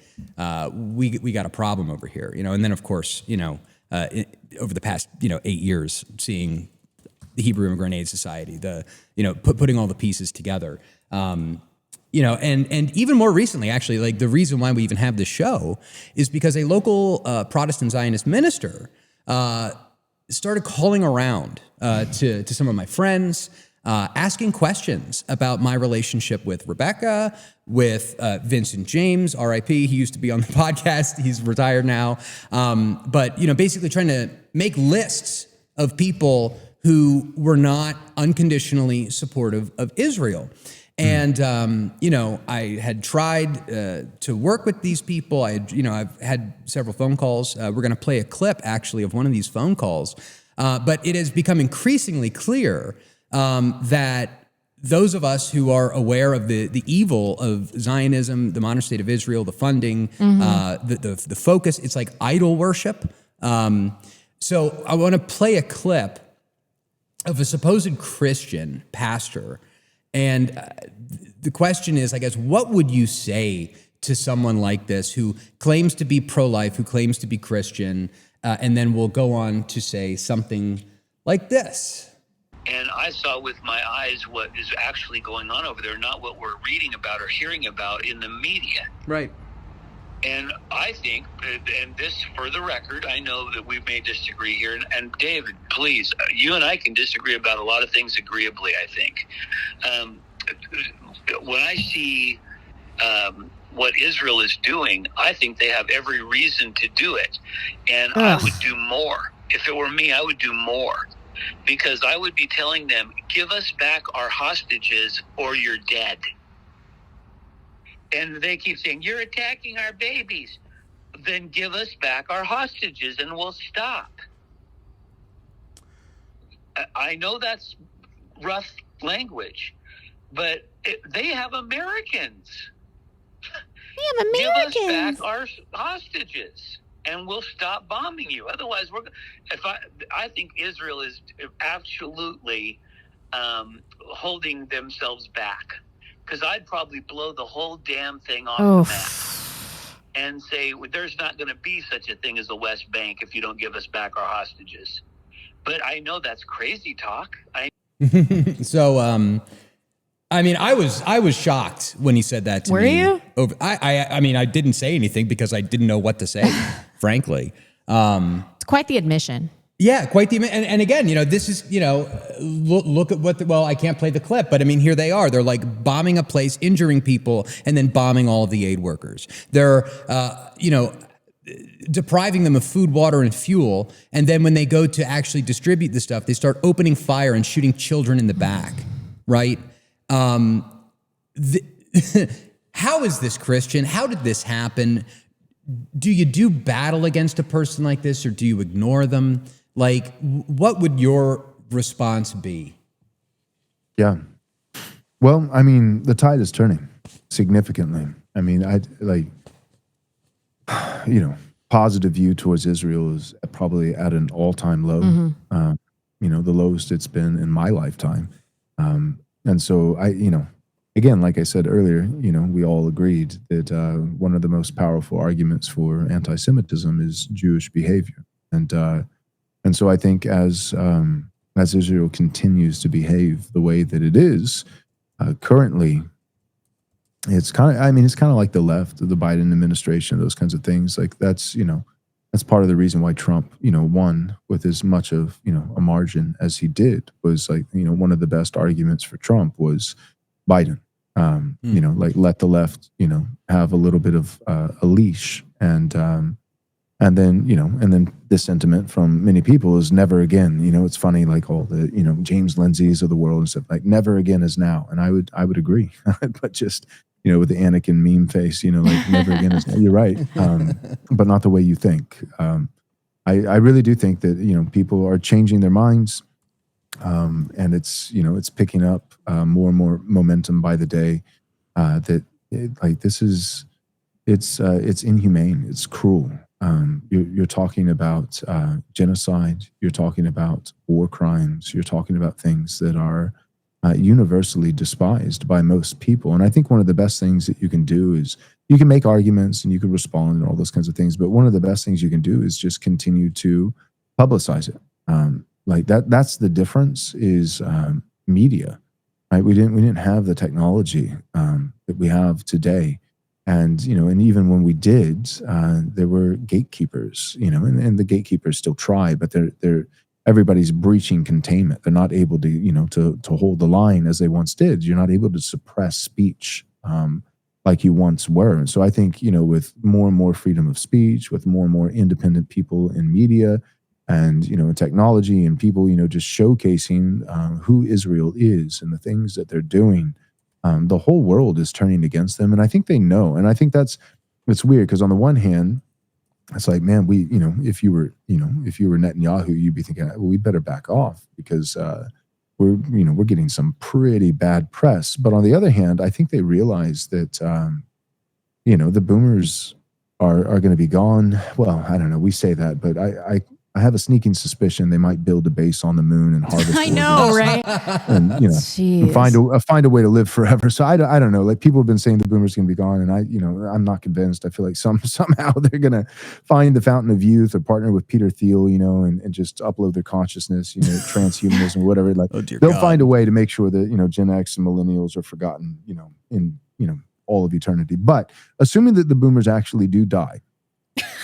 we got a problem over here, And then of course, over the past 8 years, seeing the Hebrew Immigrant Aid Society, putting all the pieces together, and even more recently, actually, the reason why we even have this show is because a local Protestant Zionist minister started calling around to some of my friends, asking questions about my relationship with Rebecca, with Vincent James, R.I.P. He used to be on the podcast. He's retired now. But, basically trying to make lists of people who were not unconditionally supportive of Israel. And, I had tried to work with these people. I've had several phone calls. We're going to play a clip, actually, of one of these phone calls. But it has become increasingly clear that those of us who are aware of the evil of Zionism, the modern state of Israel, the funding, the focus, it's like idol worship. So I want to play a clip of a supposed Christian pastor. And the question is, I guess, what would you say to someone like this who claims to be pro-life, who claims to be Christian, and then will go on to say something like this? And I saw with my eyes what is actually going on over there, not what we're reading about or hearing about in the media. Right. And I think, and this for the record, I know that we may disagree here. And David, please, you and I can disagree about a lot of things agreeably, I think. When I see what Israel is doing, I think they have every reason to do it. And I would do more. If it were me, I would do more. Because I would be telling them, give us back our hostages or you're dead. And they keep saying, you're attacking our babies. Then give us back our hostages and we'll stop. I know that's rough language, but they have Americans. Give us back our hostages and we'll stop bombing you. Otherwise, I think Israel is absolutely holding themselves back. Because I'd probably blow the whole damn thing off the map and say, well, there's not going to be such a thing as the West Bank if you don't give us back our hostages. But I know that's crazy talk. So, I mean, I was shocked when he said that to me. Were you? I mean, I didn't say anything because I didn't know what to say, frankly. It's quite the admission. Yeah, quite the, and again, this is, look at well, I can't play the clip, but I mean, here they are. They're like bombing a place, injuring people, and then bombing all of the aid workers. They're, depriving them of food, water, and fuel. And then when they go to actually distribute the stuff, they start opening fire and shooting children in the back, right? How is this Christian? How did this happen? Do you do battle against a person like this, or do you ignore them? Like, what would your response be? Yeah. Well, I mean, the tide is turning significantly. I mean, positive view towards Israel is probably at an all-time low. The lowest it's been in my lifetime. And so again, like I said earlier, we all agreed that one of the most powerful arguments for anti-Semitism is Jewish behavior. And so I think as Israel continues to behave the way that it is currently, it's kind of like the left, the Biden administration, those kinds of things. Like that's part of the reason why Trump, won with as much of, a margin as he did. Was like, one of the best arguments for Trump was Biden. Like let the left, have a little bit of a leash, and then the sentiment from many people is never again. It's funny, like all the James Lindsay's of the world and stuff, like never again is now, and I would agree, but just with the Anakin meme face, like never again is now. You're right, but not the way you think. I really do think that people are changing their minds, and it's picking up more and more momentum by the day. It's inhumane, it's cruel. You're talking about genocide. You're talking about war crimes. You're talking about things that are universally despised by most people. And I think one of the best things that you can do is you can make arguments and you can respond and all those kinds of things. But one of the best things you can do is just continue to publicize it. Like that's the difference is media, right? We didn't have the technology that we have today. And, and even when we did, there were gatekeepers, and the gatekeepers still try, but everybody's breaching containment. They're not able to, to hold the line as they once did. You're not able to suppress speech like you once were. And so I think, with more and more freedom of speech, with more and more independent people in media and, in technology and people, just showcasing who Israel is and the things that they're doing, the whole world is turning against them. And I think they know. And I think it's weird because on the one hand, it's like, man, if you were Netanyahu, you'd be thinking, well, we better back off because we're getting some pretty bad press. But on the other hand, I think they realize that, the boomers are going to be gone. Well, I don't know. We say that, but I have a sneaking suspicion they might build a base on the moon and harvest. I know, right? And and find a way to live forever. So I don't know. Like people have been saying the boomers going to be gone, and I'm not convinced. I feel like somehow they're going to find the fountain of youth or partner with Peter Thiel, and just upload their consciousness, transhumanism or whatever. Like they'll find a way to make sure that Gen X and millennials are forgotten, in all of eternity. But assuming that the boomers actually do die,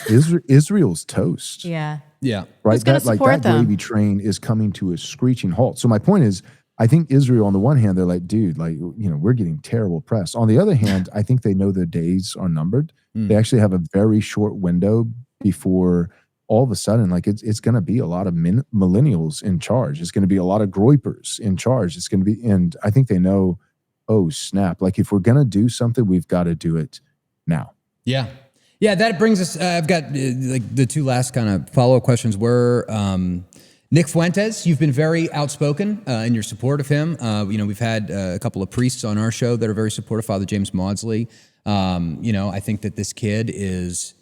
Israel's toast. Yeah. Yeah. Right. That gravy train is coming to a screeching halt. So my point is, I think Israel, on the one hand, they're like, dude, like, we're getting terrible press. On the other hand, I think they know their days are numbered. They actually have a very short window before all of a sudden, like it's going to be a lot of millennials in charge. It's going to be a lot of groypers in charge. It's going to be, and I think they know, oh snap. Like if we're going to do something, we've got to do it now. Yeah. Yeah, that brings us, I've got like the two last kind of follow-up questions were, Nick Fuentes, you've been very outspoken in your support of him. We've had a couple of priests on our show that are very supportive, Father James Maudsley. I think that this kid is,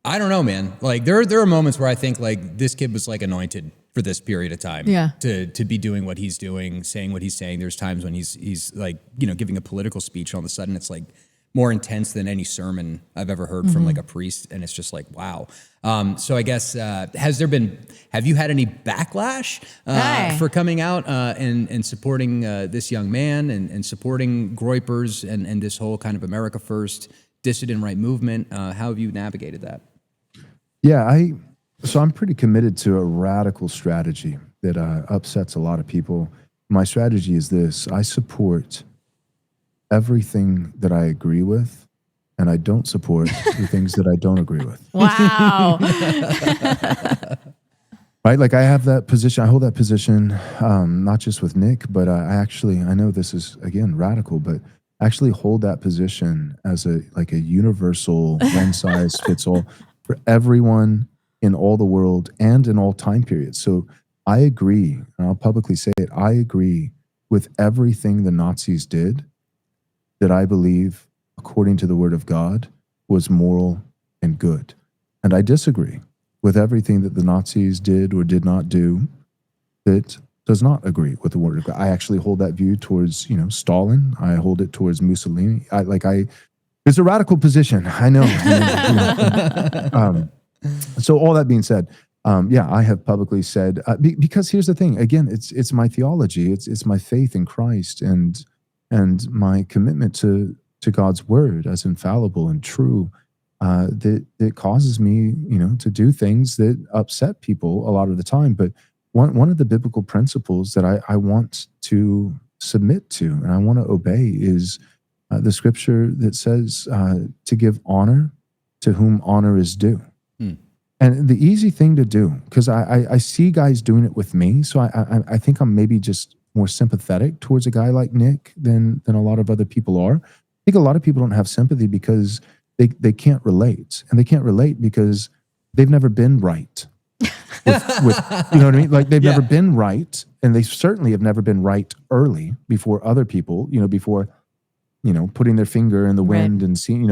I don't know, man. Like there are moments where I think like this kid was like anointed for this period of time. Yeah. To be doing what he's doing, saying what he's saying. There's times when he's like, giving a political speech, all of a sudden it's like, more intense than any sermon I've ever heard from like a priest. And it's just like, wow. So I guess, have you had any backlash for coming out and supporting this young man and supporting groypers and this whole kind of America First dissident right movement? How have you navigated that? Yeah, so I'm pretty committed to a radical strategy that upsets a lot of people. My strategy is this: I support everything that I agree with, and I don't support the things that I don't agree with. Wow. Right? Like I have that position, I hold that position, not just with Nick, but I know this is, again, radical, but actually hold that position as a universal one size fits all for everyone in all the world and in all time periods. So I agree, and I'll publicly say it, I agree with everything the Nazis did that I believe, according to the Word of God, was moral and good. And I disagree with everything that the Nazis did or did not do that does not agree with the Word of God. I actually hold that view towards, Stalin. I hold it towards Mussolini. It's a radical position. I know. So all that being said, I have publicly said, because here's the thing, again, it's my theology, it's my faith in Christ and my commitment to God's word as infallible and true, that causes me, to do things that upset people a lot of the time. But one of the biblical principles that I want to submit to and I want to obey is the scripture that says to give honor to whom honor is due. And the easy thing to do, because I see guys doing it with me, so I think I'm maybe just more sympathetic towards a guy like Nick than a lot of other people are. I think a lot of people don't have sympathy because they can't relate. And they can't relate because they've never been right. with you know what I mean? Like they've never been right, and they certainly have never been right early before other people, before putting their finger in the wind and seeing,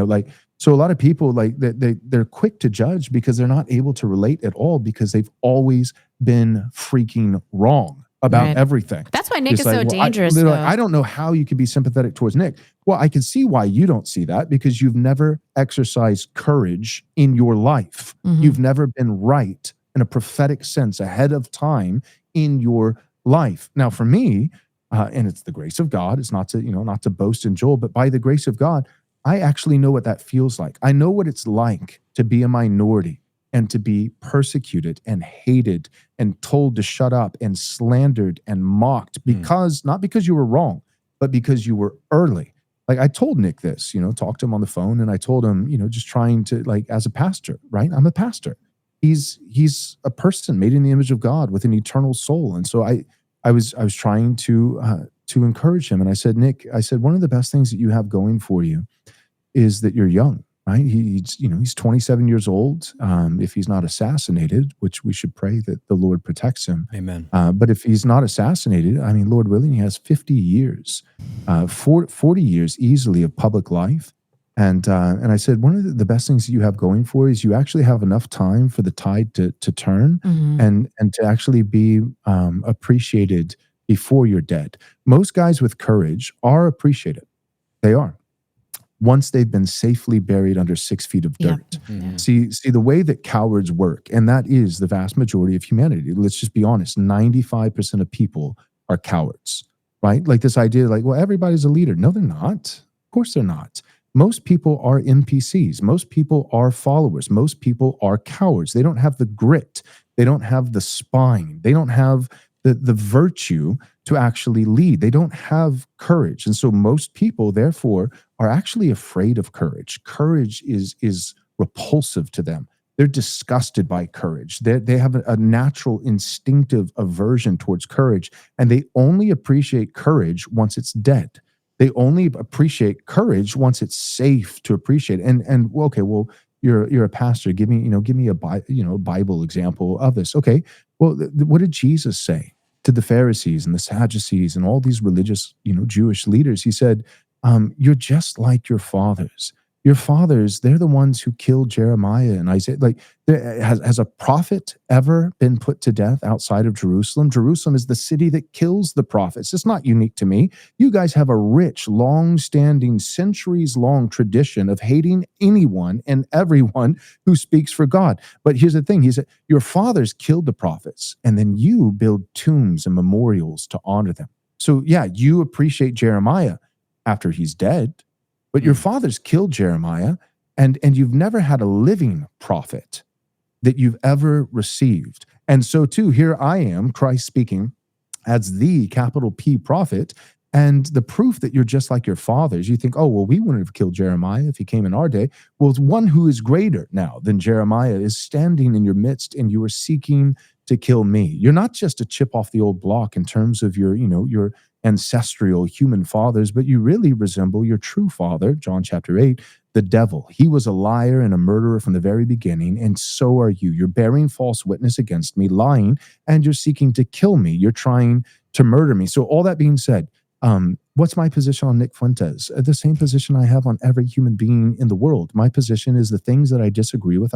so a lot of people they're quick to judge because they're not able to relate at all because they've always been freaking wrong about everything. That's why Nick is so dangerous. I don't know how you could be sympathetic towards Nick. Well, I can see why you don't see that because you've never exercised courage in your life. You've never been right in a prophetic sense ahead of time in your life. Now, for me, and it's the grace of God. It's not to boast in Joel, but by the grace of God, I actually know what that feels like. I know what it's like to be a minority and to be persecuted and hated and told to shut up and slandered and mocked because, not because you were wrong, but because you were early. Like I told Nick this, talked to him on the phone and I told him, just trying to as a pastor, right? I'm a pastor. He's a person made in the image of God with an eternal soul. And so I was trying to encourage him. And I said, Nick, one of the best things that you have going for you is that you're young, right? He's 27 years old. If he's not assassinated, which we should pray that the Lord protects him. Amen. But if he's not assassinated, Lord willing, he has 50 years, 40 years easily of public life. And I said, one of the best things that you have going for is you actually have enough time for the tide to turn and to actually be appreciated before you're dead. Most guys with courage are appreciated. They are. Once they've been safely buried under 6 feet of dirt. See the way that cowards work, and that is the vast majority of humanity. Let's just be honest. 95% of people are cowards, right? Like this idea, everybody's a leader. No, they're not. Of course they're not. Most people are NPCs. Most people are followers. Most people are cowards. They don't have the grit. They don't have the spine. They don't have the virtue to actually lead. They don't have courage. And so most people, therefore, are actually afraid of courage. Courage is repulsive to them. They're disgusted by courage. They have a natural instinctive aversion towards courage, and they only appreciate courage once it's dead. They only appreciate courage once it's safe to appreciate. And okay, well, you're a pastor. Give me a Bible example of this. Okay, well, what did Jesus say to the Pharisees and the Sadducees and all these religious, Jewish leaders? He said, "You're just like your fathers. Your fathers, they're the ones who killed Jeremiah and Isaiah." Has a prophet ever been put to death outside of Jerusalem? Jerusalem is the city that kills the prophets. It's not unique to me. You guys have a rich, long-standing, centuries-long tradition of hating anyone and everyone who speaks for God. But here's the thing. He said, your fathers killed the prophets, and then you build tombs and memorials to honor them. So yeah, you appreciate Jeremiah after he's dead, but your fathers killed Jeremiah, and you've never had a living prophet that you've ever received. And so too, here I am, Christ speaking, as the capital P prophet, and the proof that you're just like your fathers. You think, oh, well, we wouldn't have killed Jeremiah if he came in our day. Well, one who is greater now than Jeremiah is standing in your midst, and you are seeking to kill me. You're not just a chip off the old block in terms of your, your ancestral human fathers, but you really resemble your true father, John chapter 8, the devil. He was a liar and a murderer from the very beginning, and so are you. You're bearing false witness against me, lying, and you're seeking to kill me. You're trying to murder me. So all that being said, what's my position on Nick Fuentes? The same position I have on every human being in the world. My position is the things that I disagree with,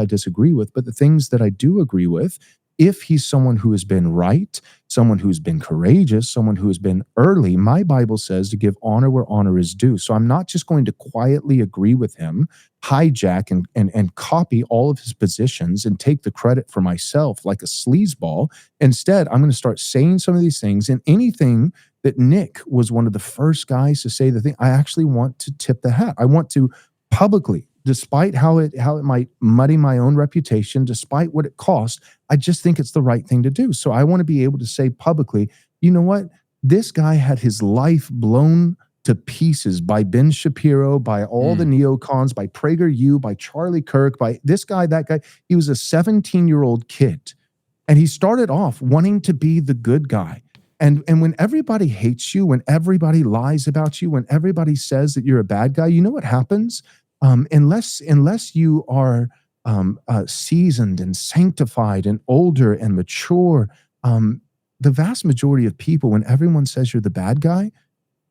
but the things that I do agree with, if he's someone who has been right, someone who's been courageous, someone who has been early, my Bible says to give honor where honor is due. So I'm not just going to quietly agree with him, hijack and copy all of his positions and take the credit for myself like a sleazeball. Instead, I'm going to start saying some of these things, and anything that Nick was one of the first guys to say the thing, I actually want to tip the hat. I want to publicly, despite how it might muddy my own reputation, despite what it costs, I just think it's the right thing to do. So I want to be able to say publicly, you know what? This guy had his life blown to pieces by Ben Shapiro, by all the neocons, by PragerU, by Charlie Kirk, by this guy, that guy. He was a 17-year-old kid, and he started off wanting to be the good guy. And when everybody hates you, when everybody lies about you, when everybody says that you're a bad guy, you know what happens? Unless you are seasoned and sanctified and older and mature, the vast majority of people, when everyone says you're the bad guy,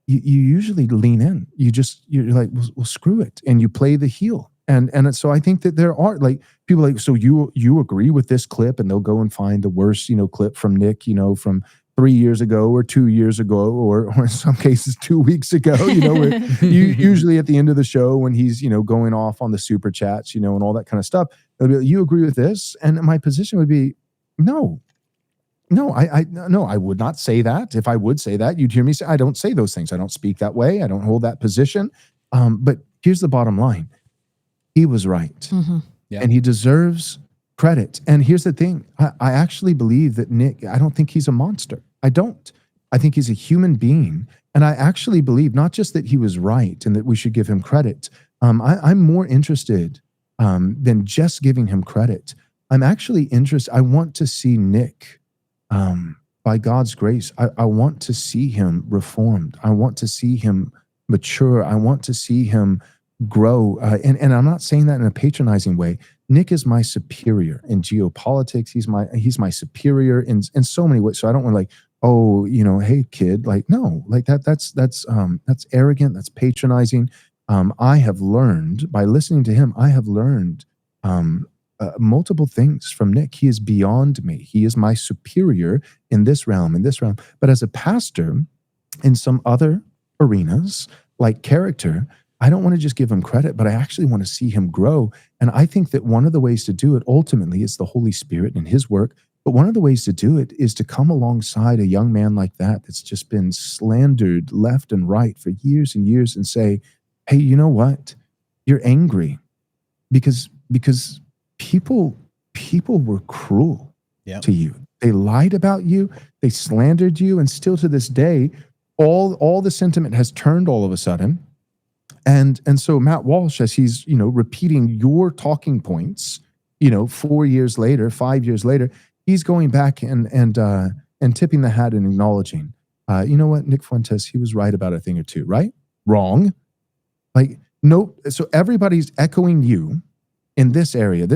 you usually lean in. You're like, well, screw it, and you play the heel. And so I think that there are like people like, so you agree with this clip, and they'll go and find the worst clip from Nick, from 3 years ago or 2 years ago, or in some cases 2 weeks ago, where usually at the end of the show when he's, going off on the super chats, and all that kind of stuff, they'll be like, you agree with this? And my position would be, no, I would not say that. If I would say that, you'd hear me say, I don't say those things. I don't speak that way. I don't hold that position. But here's the bottom line. He was right. Mm-hmm. Yeah. And he deserves credit. And here's the thing. I actually believe that Nick, I don't think he's a monster. I don't. I think he's a human being. And I actually believe not just that he was right and that we should give him credit. I'm more interested than just giving him credit. I'm actually interested. I want to see Nick, by God's grace, I want to see him reformed. I want to see him mature. I want to see him grow. And I'm not saying that in a patronizing way. Nick is my superior in geopolitics. He's my superior in so many ways. So I don't want to like, oh, hey kid, like, no, like that's arrogant. That's patronizing. I have learned by listening to him, I have learned multiple things from Nick. He is beyond me. He is my superior in this realm, But as a pastor in some other arenas, like character, I don't want to just give him credit, but I actually want to see him grow. And I think that one of the ways to do it ultimately is the Holy Spirit and his work. But one of the ways to do it is to come alongside a young man like that that's just been slandered left and right for years and years and say, hey, you know what? You're angry because people were cruel to you. They lied about you. They slandered you. And still to this day, all the sentiment has turned all of a sudden. And so Matt Walsh, as he's, repeating your talking points, 4 years later, 5 years later, he's going back and tipping the hat and acknowledging, you know what, Nick Fuentes, he was right about a thing or two, right? Wrong. Like, no. So everybody's echoing you in this area.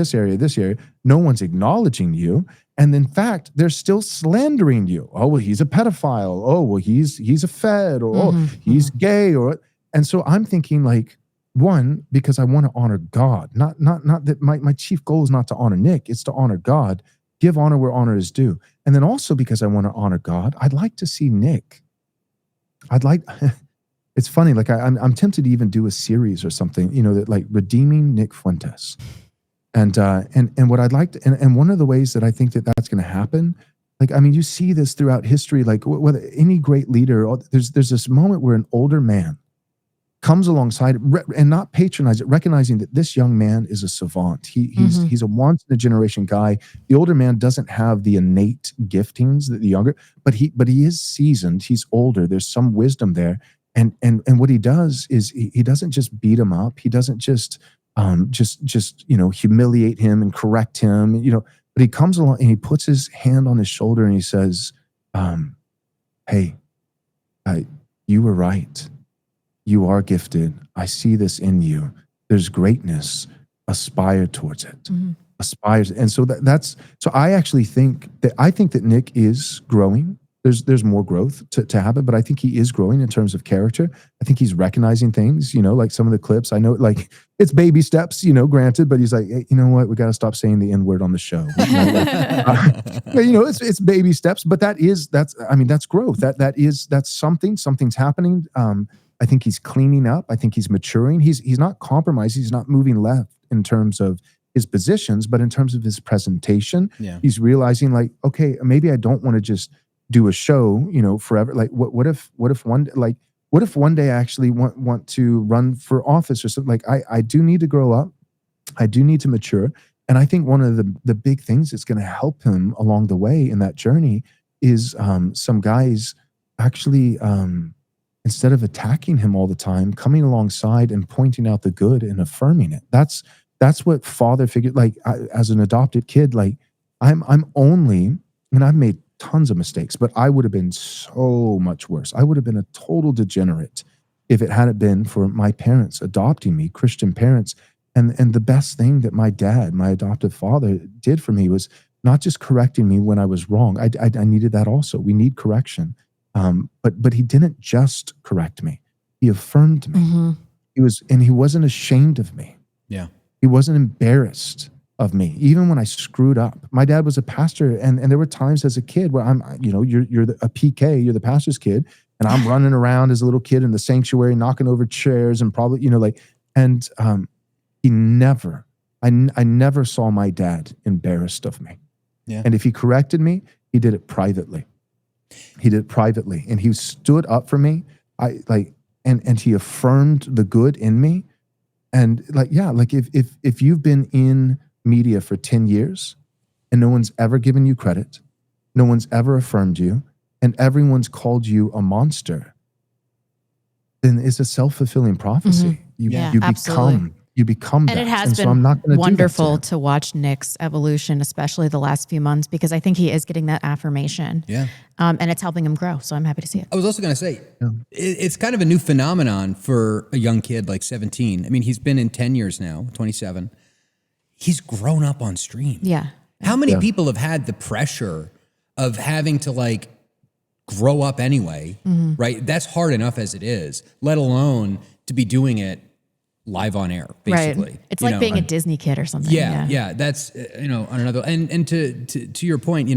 No one's acknowledging you. And in fact, they're still slandering you. Oh, well, he's a pedophile. Oh, well, he's a fed, or he's gay, or. And so I'm thinking, like, one, because I want to honor God, not that my chief goal is not to honor Nick, it's to honor God, give honor where honor is due. And then also because I want to honor God, I'd like to see Nick. It's funny, like I'm tempted to even do a series or something, that like redeeming Nick Fuentes. And what I'd like to, and one of the ways that I think that that's going to happen, like, I mean, you see this throughout history, like whether any great leader, there's this moment where an older man comes alongside and not patronize it, recognizing that this young man is a savant. He's a once in a generation guy. The older man doesn't have the innate giftings that the younger, but he is seasoned. He's older. There's some wisdom there. And what he does is he doesn't just beat him up. He doesn't just humiliate him and correct him, But he comes along and he puts his hand on his shoulder and he says, hey, you were right. You are gifted. I see this in you. There's greatness. Aspire towards it. Mm-hmm. Aspires. And so so I actually think that Nick is growing. There's more growth to happen, but I think he is growing in terms of character. I think he's recognizing things, like some of the clips. I know, like, it's baby steps, granted, but he's like, hey, you know what? We got to stop saying the N-word on the show. It's baby steps, but that's growth. That's something's happening. I think he's cleaning up. I think he's maturing. He's not compromising. He's not moving left in terms of his positions, but in terms of his presentation, he's realizing, like, okay, maybe I don't want to just do a show, forever. Like, what if one day I actually want to run for office or something? Like, I do need to grow up. I do need to mature. And I think one of the big things that's going to help him along the way in that journey is some guys actually, instead of attacking him all the time, coming alongside and pointing out the good and affirming it. That's what father figure, like, as an adopted kid, like, I'm only, and I've made tons of mistakes, but I would have been so much worse. I would have been a total degenerate if it hadn't been for my parents adopting me, Christian parents. And the best thing that my dad, my adoptive father, did for me was not just correcting me when I was wrong. I needed that also. We need correction. But he didn't just correct me. He affirmed me. Mm-hmm. He wasn't ashamed of me. Yeah. He wasn't embarrassed of me, even when I screwed up. My dad was a pastor, and there were times as a kid where I'm, you're a PK, you're the pastor's kid, and I'm running around as a little kid in the sanctuary, knocking over chairs, and probably, he never, I never saw my dad embarrassed of me. Yeah. And if he corrected me, he did it privately. And he stood up for me. And he affirmed the good in me. And if you've been in media for 10 years and no one's ever given you credit, no one's ever affirmed you, and everyone's called you a monster, then it's a self-fulfilling prophecy. Mm-hmm. You become that. And it has so I'm not been gonna wonderful to watch Nick's evolution, especially the last few months, because I think he is getting that affirmation. Yeah. And it's helping him grow. So I'm happy to see it. I was also going to say, it's kind of a new phenomenon for a young kid like 17. I mean, he's been in 10 years now, 27. He's grown up on stream. Yeah. How many people have had the pressure of having to grow up anyway, right? That's hard enough as it is, let alone to be doing it live on air, basically. Right. It's like being a Disney kid or something. Yeah. That's, on another, and to your point,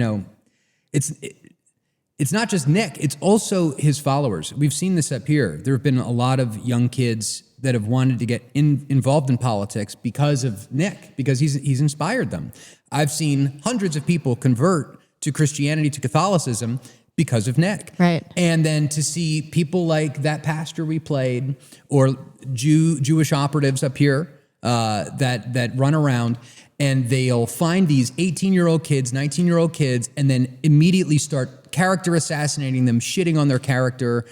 it's not just Nick, it's also his followers. We've seen this up here. There have been a lot of young kids that have wanted to get involved in politics because of Nick, because he's inspired them. I've seen hundreds of people convert to Christianity, to Catholicism, because of Nick. Right. And then to see people like that pastor we played, or Jewish operatives up here that run around, and they'll find these 18-year-old kids, 19-year-old kids, and then immediately start character assassinating them, shitting on their character,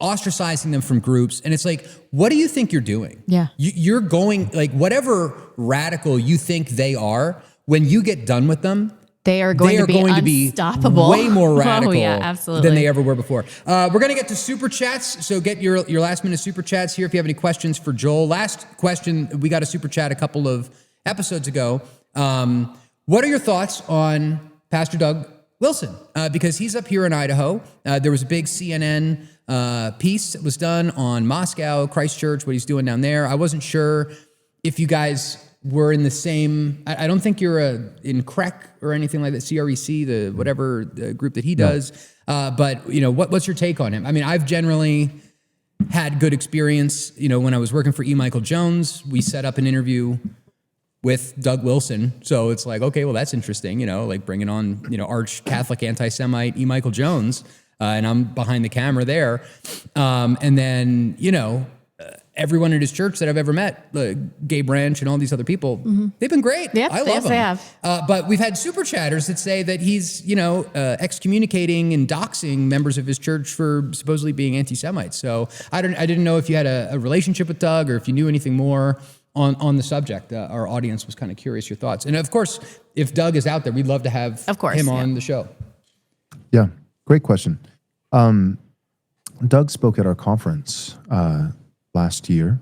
ostracizing them from groups. And it's like, what do you think you're doing? Yeah. You're going, whatever radical you think they are, when you get done with them, they are going to be unstoppable. Way more radical than they ever were before. We're going to get to super chats, so get your last minute super chats here if you have any questions for Joel. Last question, we got a super chat a couple of episodes ago. What are your thoughts on Pastor Doug Wilson? Because he's up here in Idaho. There was a big CNN piece that was done on Moscow, Christchurch, what he's doing down there. I wasn't sure if you guys were in the same, I don't think you're in CREC or anything like that, CREC, the whatever the group that he does. But what's your take on him? I mean, I've generally had good experience. When I was working for E. Michael Jones, we set up an interview with Doug Wilson. So it's like, okay, well, that's interesting, bringing on, arch Catholic anti-Semite E. Michael Jones, and I'm behind the camera there. And then, everyone at his church that I've ever met, Gabe Branch and all these other people, they've been great. Yep, I love them. They have. But we've had super chatters that say that he's, excommunicating and doxing members of his church for supposedly being anti-Semites. So I didn't know if you had a relationship with Doug, or if you knew anything more on the subject. Our audience was kind of curious your thoughts. And of course, if Doug is out there, we'd love to have him on the show. Yeah, great question. Doug spoke at our conference last year,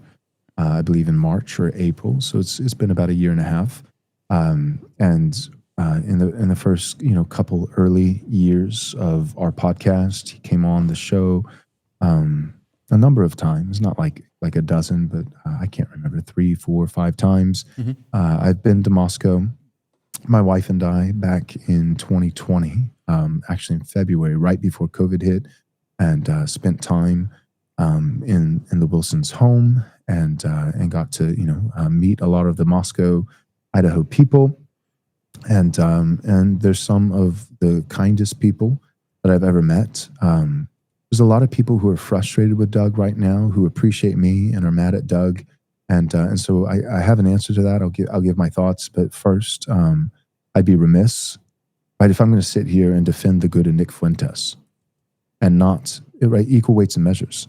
I believe in March or April. So it's been about a year and a half. And in the first couple early years of our podcast, he came on the show a number of times, not like a dozen, but I can't remember, 3, 4, 5 times. Mm-hmm. I've been to Moscow, my wife and I, back in 2020, actually in February, right before COVID hit, and spent time in the Wilsons' home and got to meet a lot of the Moscow, Idaho people, and there's some of the kindest people that I've ever met. There's a lot of people who are frustrated with Doug right now, who appreciate me and are mad at Doug, and so I have an answer to that. I'll give my thoughts, but first, I'd be remiss, right, if I'm going to sit here and defend the good of Nick Fuentes, and not equal weights and measures.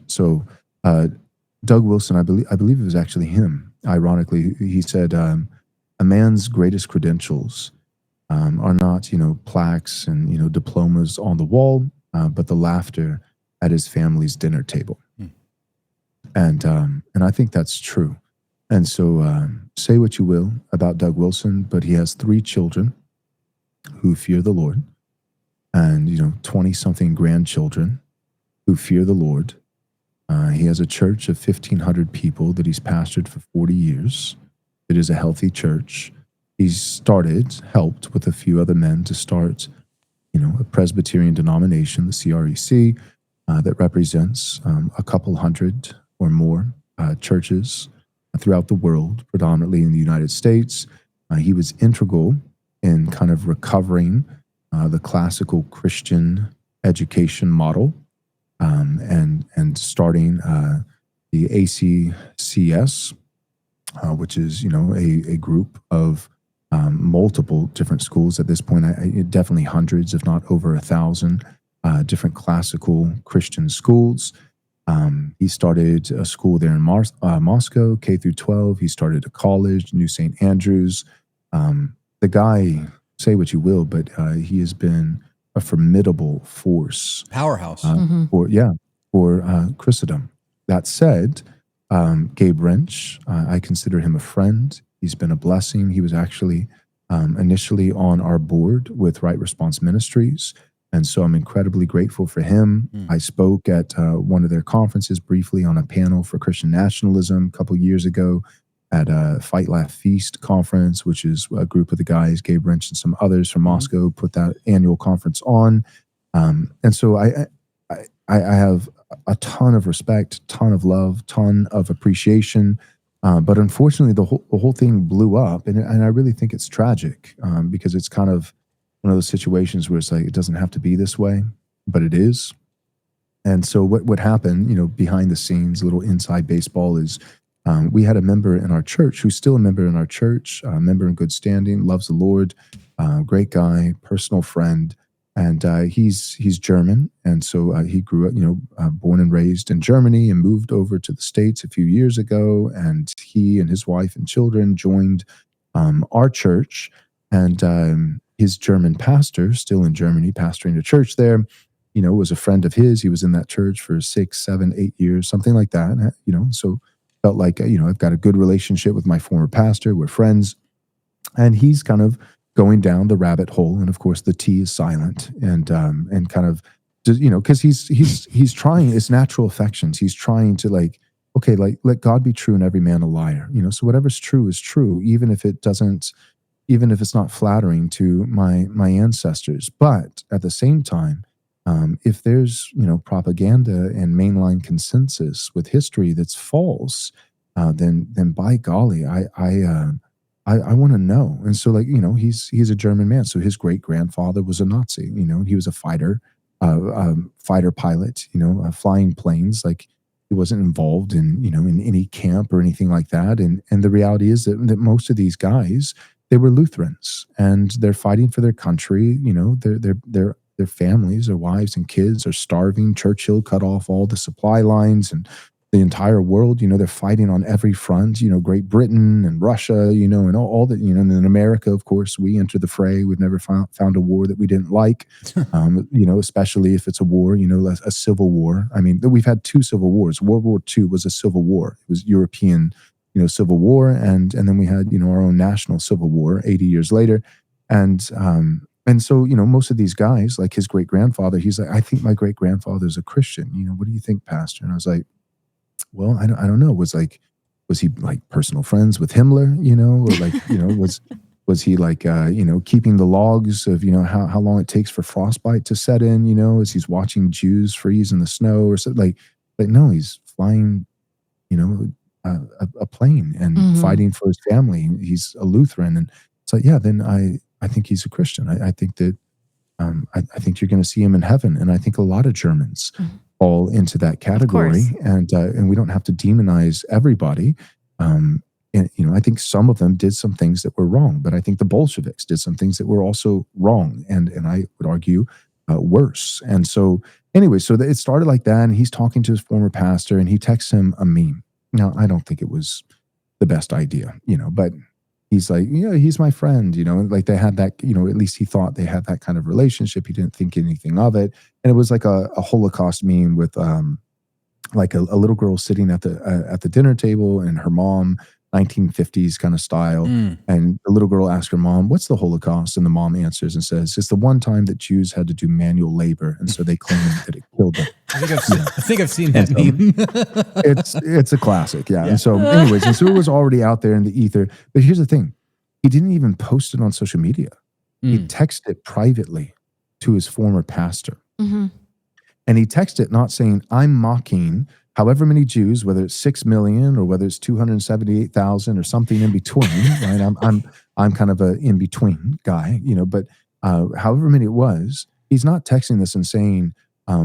So Doug Wilson, I believe it was actually him. Ironically, he said, "A man's greatest credentials are not plaques and diplomas on the wall." But the laughter at his family's dinner table. And I think that's true. And so say what you will about Doug Wilson, but he has 3 children who fear the Lord, and 20-something grandchildren who fear the Lord. He has a church of 1,500 people that he's pastored for 40 years. It is a healthy church. He's helped with a few other men to start a Presbyterian denomination, the CREC, that represents a couple hundred or more churches throughout the world, predominantly in the United States. He was integral in kind of recovering the classical Christian education model and starting the ACCS, which is a group of multiple different schools at this point. Definitely hundreds, if not over 1,000 different classical Christian schools. He started a school there in Moscow, K through 12. He started a college, New St. Andrews. The guy, say what you will, but he has been a formidable force. Powerhouse. For Christendom. That said, Gabe Wrench, I consider him a friend. He's been a blessing. He was actually initially on our board with Right Response Ministries. And so I'm incredibly grateful for him. I spoke at one of their conferences briefly on a panel for Christian Nationalism a couple years ago at a Fight, Laugh, Feast conference, which is a group of the guys, Gabe Wrench and some others from Moscow, put that annual conference on. And so I have a ton of respect, ton of love, ton of appreciation. But unfortunately, the whole thing blew up, and I really think it's tragic because it's kind of one of those situations where it's like it doesn't have to be this way, but it is. And so what happened, behind the scenes, a little inside baseball, is we had a member in our church who's still a member in our church, a member in good standing, loves the Lord, great guy, personal friend. And he's German, and so he grew up, born and raised in Germany, and moved over to the States a few years ago. And he and his wife and children joined our church. And his German pastor, still in Germany, pastoring a church there, was a friend of his. He was in that church for 6, 7, 8 years, something like that. So felt like I've got a good relationship with my former pastor. We're friends, and he's kind of going down the rabbit hole, and of course the T is silent, and kind of, because he's trying. It's natural affections. He's trying to let God be true and every man a liar. So whatever's true is true, even if it's not flattering to my ancestors. But at the same time, if there's propaganda and mainline consensus with history that's false, then by golly, I want to know. And so he's a German man. So his great grandfather was a Nazi, he was a fighter pilot, flying planes. Like, he wasn't involved in any camp or anything like that. And the reality is that most of these guys, they were Lutherans, and they're fighting for their country. Their families, their wives and kids are starving. Churchill cut off all the supply lines, and the entire world. They're fighting on every front. Great Britain and Russia. And all that. And in America, of course, we enter the fray. We've never found a war that we didn't like. Especially if it's a war. A civil war. I mean, we've had 2 civil wars. World War II was a civil war. It was European, civil war, and then we had our own national civil war 80 years later, and so most of these guys, like his great grandfather, he's like, I think my great grandfather's a Christian. What do you think, Pastor? And I was like, well, I don't know. Was he like personal friends with Himmler? Or like was he like keeping the logs of how long it takes for frostbite to set in? As he's watching Jews freeze in the snow or something like no, he's flying a plane and fighting for his family. He's a Lutheran, and it's like, yeah, then I think he's a Christian. I think that I think you're going to see him in heaven, and I think a lot of Germans fall into that category, and we don't have to demonize everybody. And I think some of them did some things that were wrong, but I think the Bolsheviks did some things that were also wrong, and I would argue worse. And so anyway, so it started like that, and he's talking to his former pastor, and he texts him a meme. Now, I don't think it was the best idea, but he's like, he's my friend, like they had that, at least he thought they had that kind of relationship. He didn't think anything of it. And it was like a Holocaust meme with like a little girl sitting at the dinner table, and her mom, 1950s kind of style. And the little girl asks her mom, what's the Holocaust? And the mom answers and says, it's the one time that Jews had to do manual labor. And so they claim that it killed them. I think I've seen that meme. It's a classic. Yeah. And so anyways, and so it was already out there in the ether. But here's the thing. He didn't even post it on social media. He texted it privately to his former pastor. And he texted it not saying, I'm mocking however many Jews, whether it's 6 million or whether it's 278,000 or something in between, right? I'm kind of a in between guy, but however many it was, he's not texting this and saying,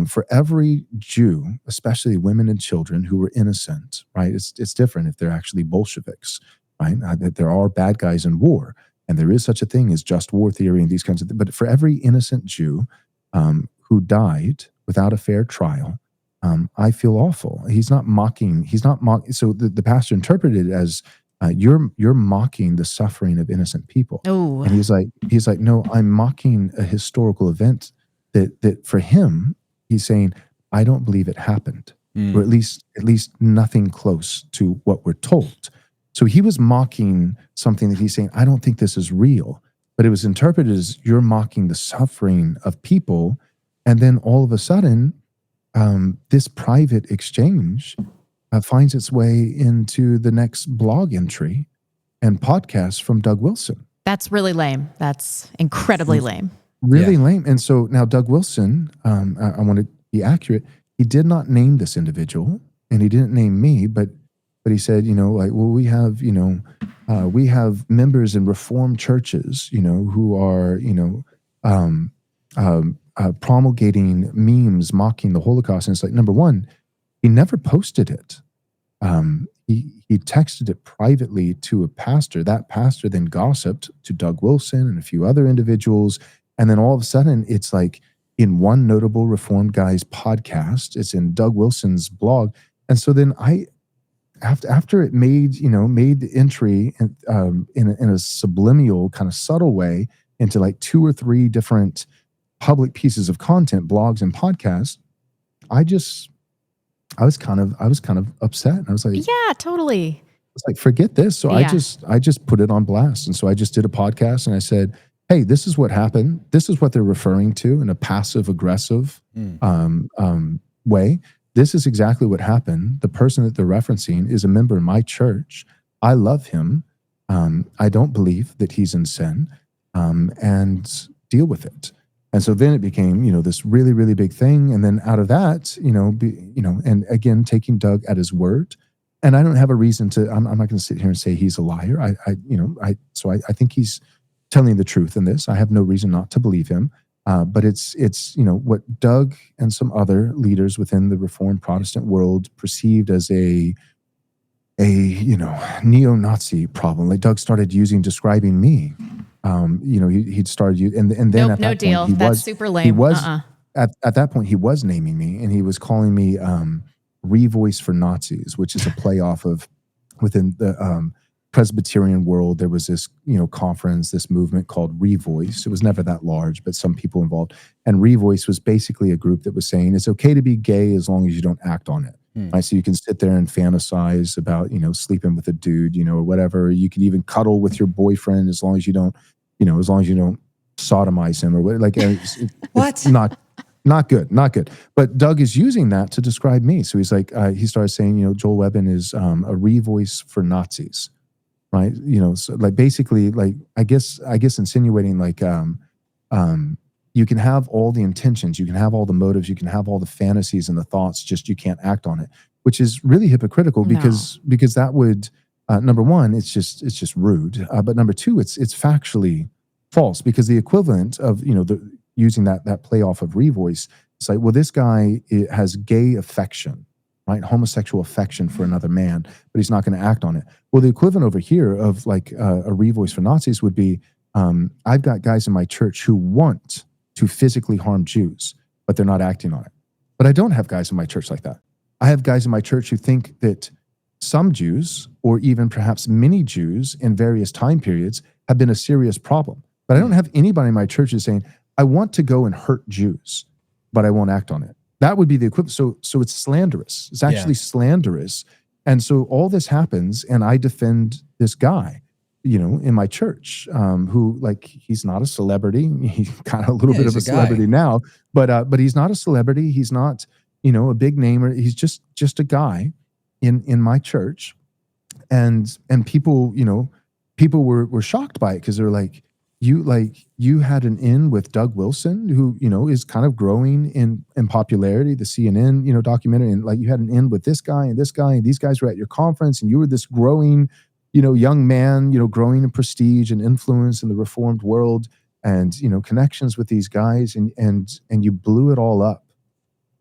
for every Jew, especially women and children who were innocent, right? It's different if they're actually Bolsheviks, right? That there are bad guys in war, and there is such a thing as just war theory and these kinds of things. But for every innocent Jew who died without a fair trial, I feel awful. He's not mocking. So the pastor interpreted it as you're mocking the suffering of innocent people. Oh, and he's like, no, I'm mocking a historical event that for him, he's saying, I don't believe it happened, or at least nothing close to what we're told. So he was mocking something that he's saying, I don't think this is real, but it was interpreted as you're mocking the suffering of people, and then all of a sudden, this private exchange finds its way into the next blog entry and podcast from Doug Wilson. that's really lame. That's incredibly lame. Really lame. And so now Doug Wilson, I want to be accurate, he did not name this individual, and he didn't name me, but he said, we have members in Reformed churches, who are, promulgating memes mocking the Holocaust. And it's like, number one, he never posted it. He texted it privately to a pastor. That pastor then gossiped to Doug Wilson and a few other individuals. And then all of a sudden, it's like in one notable Reformed guy's podcast, it's in Doug Wilson's blog. And so then after it made the entry in a subliminal kind of subtle way into like 2 or 3 different public pieces of content, blogs and podcasts, I was kind of upset. I was like, Yeah, totally. it's like, forget this. So Yeah. I just put it on blast. And so I just did a podcast and I said, hey, this is what happened. This is what they're referring to in a passive aggressive way. This is exactly what happened. The person that they're referencing is a member of my church. I love him. I don't believe that he's in sin, and deal with it. And so then it became, this really, really big thing. And then out of that, and again, taking Doug at his word. And I don't have a reason to, I'm not going to sit here and say he's a liar. I think he's telling the truth in this. I have no reason not to believe him. But it's what Doug and some other leaders within the Reformed Protestant world perceived as a neo-Nazi problem. Like Doug started describing me. He'd started using, and then at that no point, deal. That's super lame. He was at that point he was naming me, and he was calling me Revoice for Nazis, which is a play off of within the Presbyterian world. There was this, conference, this movement called Revoice. It was never that large, but some people involved. And Revoice was basically a group that was saying it's okay to be gay as long as you don't act on it. Right? So you can sit there and fantasize about, sleeping with a dude, or whatever. You can even cuddle with your boyfriend as long as you don't, sodomize him or what. Like, it's not good. But Doug is using that to describe me. So he's like, he started saying, Joel Webbon is a revoice for Nazis, right? So like basically, like I guess insinuating like, you can have all the intentions, you can have all the motives, you can have all the fantasies and the thoughts, just you can't act on it, which is really hypocritical because that would, number one, it's just rude. But number two, it's factually false, because the equivalent of, using that play off of Revoice, it's like, well, this guy has gay affection, right? Homosexual affection for another man, but he's not going to act on it. Well, the equivalent over here of like a Revoice for Nazis would be, I've got guys in my church who want to physically harm Jews, but they're not acting on it. But I don't have guys in my church like that. I have guys in my church who think that some Jews, or even perhaps many Jews in various time periods, have been a serious problem. But I don't have anybody in my church who's saying, I want to go and hurt Jews, but I won't act on it. That would be the equivalent. So it's slanderous. It's actually slanderous. And so all this happens, and I defend this guy, in my church, who, like, he's not a celebrity. He's kind of a little bit of a celebrity now, but he's not a celebrity. He's not, a big name, or he's just a guy in my church. And people, people were shocked by it, because they're like, you had an in with Doug Wilson, who, is kind of growing in popularity, the CNN, documentary. And like, you had an in with this guy and this guy, and these guys were at your conference, and you were this growing, young man, growing in prestige and influence in the Reformed world, and, connections with these guys. And you blew it all up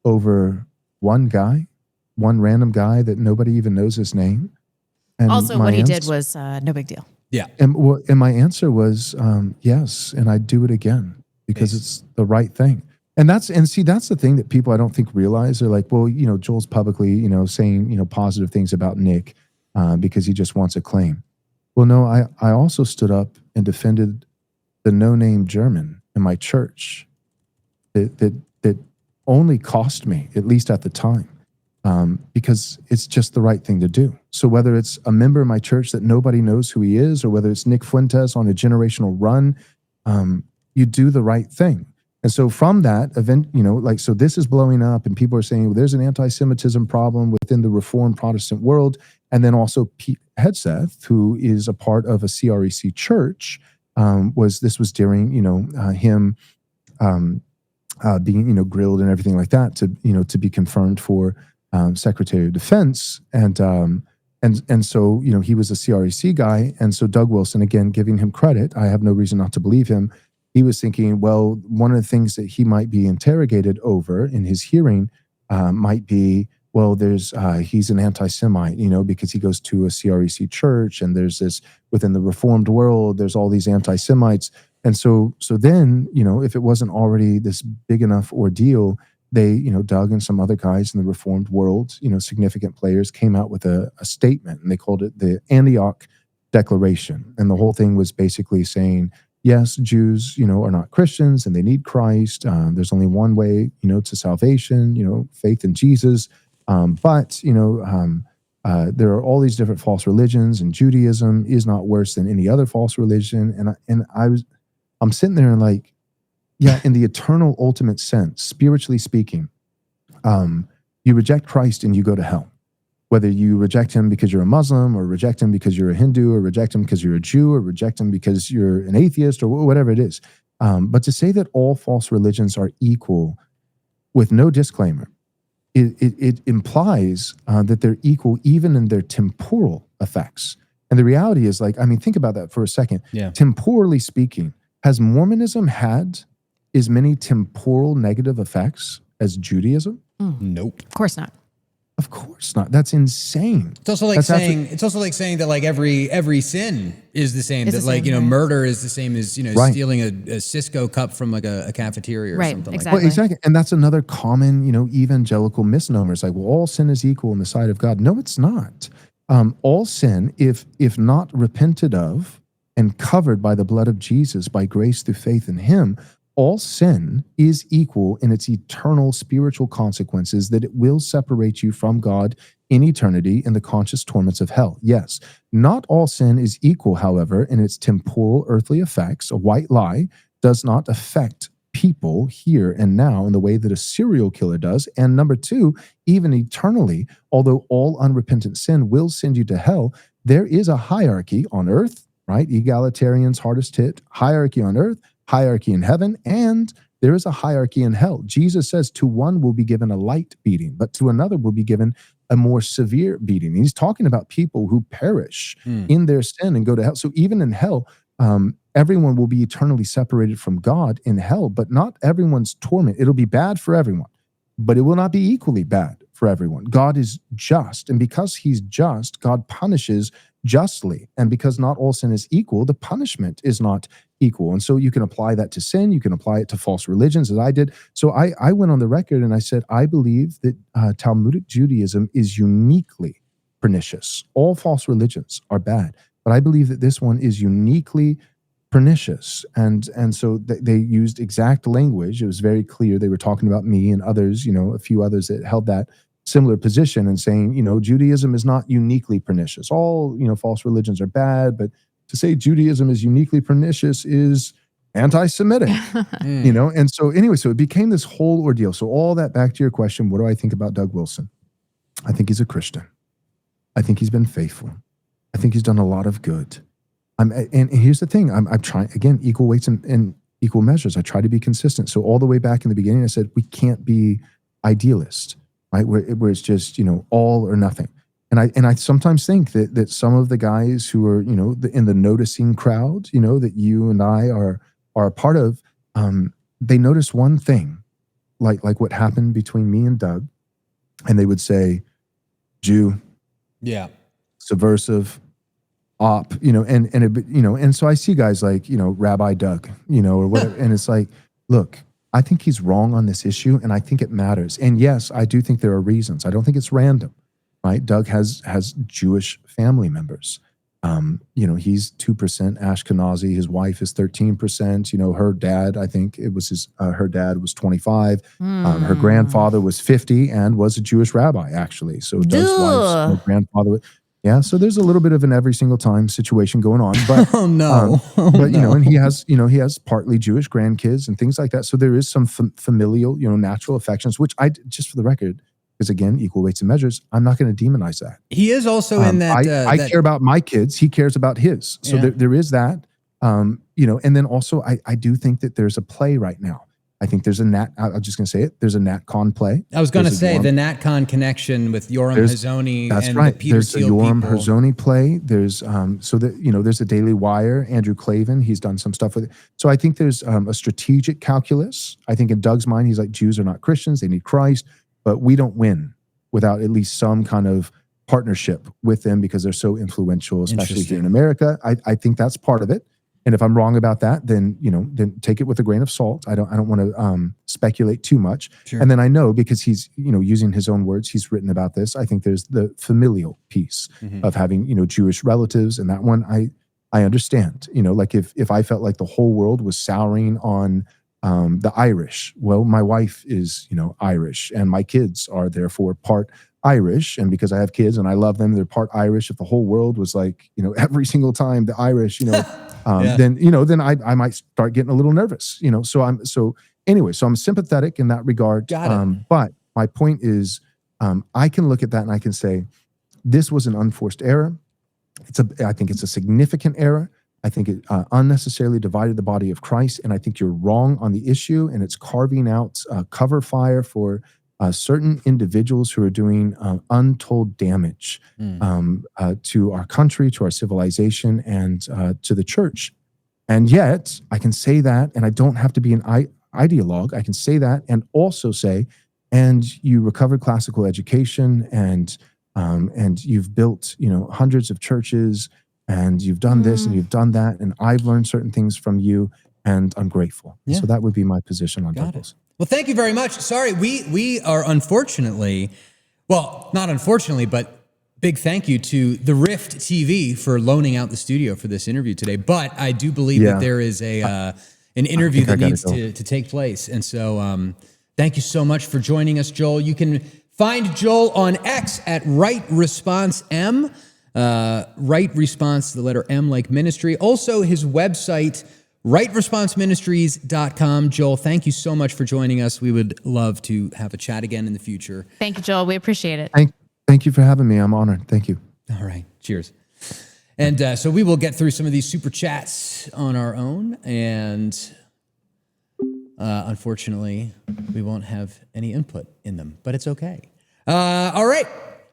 over one random guy that nobody even knows his name. And also, what he did was no big deal. Yeah. And my answer was, yes. And I'd do it again, because it's the right thing. And that's the thing that people, I don't think, realize. They're like, well, Joel's publicly, saying, positive things about Nick, because he just wants a claim. Well, no, I also stood up and defended the no-name German in my church that only cost me, at least at the time, because it's just the right thing to do. So whether it's a member of my church that nobody knows who he is, or whether it's Nick Fuentes on a generational run, you do the right thing. And so from that event, so this is blowing up, and people are saying, well, there's an anti-Semitism problem within the Reformed Protestant world. And then also Pete Hegseth, who is a part of a CREC church, was during, him being, grilled and everything like that to be confirmed for Secretary of Defense. And so, he was a CREC guy. And so Doug Wilson, again, giving him credit, I have no reason not to believe him. He was thinking, well, one of the things that he might be interrogated over in his hearing might be, well, he's an anti-Semite, because he goes to a CREC church, and there's this within the Reformed world, there's all these anti-Semites. And so then, if it wasn't already this big enough ordeal, they, Doug and some other guys in the Reformed world, significant players, came out with a statement, and they called it the Antioch Declaration. And the whole thing was basically saying, yes, Jews, are not Christians, and they need Christ. There's only one way, to salvation, faith in Jesus. But there are all these different false religions, and Judaism is not worse than any other false religion. And I'm sitting there and like, yeah, in the eternal ultimate sense, spiritually speaking, you reject Christ and you go to hell. Whether you reject him because you're a Muslim, or reject him because you're a Hindu, or reject him because you're a Jew, or reject him because you're an atheist, or whatever it is. But to say that all false religions are equal with no disclaimer, it implies that they're equal even in their temporal effects. And the reality is, think about that for a second. Yeah. Temporally speaking, has Mormonism had as many temporal negative effects as Judaism? Nope. Of course not. Of course not. That's insane. It's also like saying that like every sin is the same. That like, murder is the same as, stealing a Cisco cup from like a cafeteria or something like that. Well, exactly. And that's another common, evangelical misnomer. It's like, well, all sin is equal in the sight of God. No, it's not. All sin, if not repented of and covered by the blood of Jesus, by grace through faith in him, all sin is equal in its eternal spiritual consequences, that it will separate you from God in eternity in the conscious torments of hell. Yes, not all sin is equal, however, in its temporal earthly effects. A white lie does not affect people here and now in the way that a serial killer does. And number two, even eternally, although all unrepentant sin will send you to hell, there is a hierarchy on earth, right? Egalitarians, hardest hit, hierarchy on earth, hierarchy in heaven, and there is a hierarchy in hell. Jesus says to one will be given a light beating, but to another will be given a more severe beating. He's talking about people who perish in their sin and go to hell. So even in hell, everyone will be eternally separated from God in hell, but not everyone's torment. It'll be bad for everyone, but it will not be equally bad for everyone. God is just, and because he's just, God punishes justly. And because not all sin is equal, the punishment is not equal. And so you can apply that to sin, you can apply it to false religions, as I did. So I went on the record and I said, I believe that Talmudic Judaism is uniquely pernicious. All false religions are bad, but I believe that this one is uniquely pernicious. And so they used exact language. It was very clear. They were talking about me and others, a few others that held that similar position and saying, Judaism is not uniquely pernicious. All, false religions are bad, but to say Judaism is uniquely pernicious is anti-Semitic, And so anyway, so it became this whole ordeal. So all that, back to your question, what do I think about Doug Wilson? I think he's a Christian. I think he's been faithful. I think he's done a lot of good. And here's the thing, I'm trying, again, equal weights and equal measures. I try to be consistent. So all the way back in the beginning, I said, we can't be idealist, right? Where it's just, all or nothing. And I sometimes think that some of the guys who are, in the noticing crowd, that you and I are a part of, they notice one thing, like what happened between me and Doug, and they would say, Jew, subversive, op, and so I see guys like, Rabbi Doug, or whatever, and it's like, look, I think he's wrong on this issue, and I think it matters. And yes, I do think there are reasons. I don't think it's random, right? Doug has Jewish family members. He's 2% Ashkenazi. His wife is 13%. Her dad, I think it was her dad was 25. Her grandfather was 50 and was a Jewish rabbi, actually. So Doug's wife's grandfather. Yeah, so there's a little bit of an every single time situation going on, but and he has partly Jewish grandkids and things like that. So there is some familial, natural affections, which I, just for the record, because again, equal weights and measures, I'm not going to demonize that. He is also in that. I care about my kids. He cares about his. So there is that, and then also I do think that there's a play right now. I think there's I'm just going to say it. There's a NatCon play. I was going to say the NatCon connection with Yoram Hazony. That's and right. The Peter There's Thiel a Yoram people. Hazony play. There's there's a Daily Wire. Andrew Klavan, he's done some stuff with it. So I think there's a strategic calculus. I think in Doug's mind, he's like, Jews are not Christians. They need Christ, but we don't win without at least some kind of partnership with them because they're so influential, especially here in America. I think that's part of it. And if I'm wrong about that, then take it with a grain of salt. I don't want to speculate too much. Sure. And then I know, because he's using his own words, he's written about this. I think there's the familial piece of having Jewish relatives, and that one I understand. Like if I felt like the whole world was souring on the Irish, well, my wife is Irish, and my kids are therefore part Irish, and because I have kids and I love them, they're part Irish. If the whole world was like every single time the Irish, then I might start getting a little nervous, So I'm sympathetic in that regard. But my point is, I can look at that and I can say, this was an unforced error. I think it's a significant error. I think it unnecessarily divided the body of Christ, and I think you're wrong on the issue, and it's carving out cover fire for certain individuals who are doing untold damage to our country, to our civilization, and to the church. And yet, I can say that, and I don't have to be an ideologue. I can say that and also say, and you recovered classical education, and you've built, hundreds of churches, and you've done this and you've done that, and I've learned certain things from you, and I'm grateful. Yeah. So that would be my position on Got Douglas. it. Well, thank you very much. Sorry, we are unfortunately, well, not unfortunately, but big thank you to the Rift TV for loaning out the studio for this interview today. But I do believe that there is an interview that needs to take place. And so thank you so much for joining us, Joel. You can find Joel on X at Right Response M. Right Response, the letter M like ministry. Also his website, rightresponseministries.com. Joel, thank you so much for joining us. We would love to have a chat again in the future. Thank you, Joel. We appreciate it. Thank you for having me. I'm honored. Thank you. All right. Cheers. And so we will get through some of these super chats on our own. And unfortunately, we won't have any input in them, but it's okay. All right.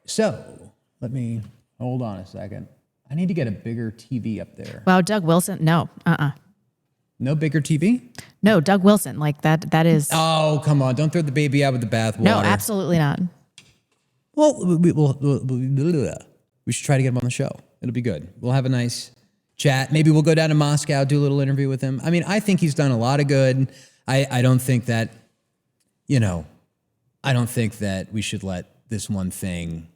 So let me hold on a second. I need to get a bigger TV up there. Wow, Doug Wilson. No, No bigger TV? No, Doug Wilson. Like that is. Oh, come on. Don't throw the baby out with the bathwater. No, absolutely not. Well, we should try to get him on the show. It'll be good. We'll have a nice chat. Maybe we'll go down to Moscow, do a little interview with him. I mean, I think he's done a lot of good. I don't think that, I don't think that we should let this one thing.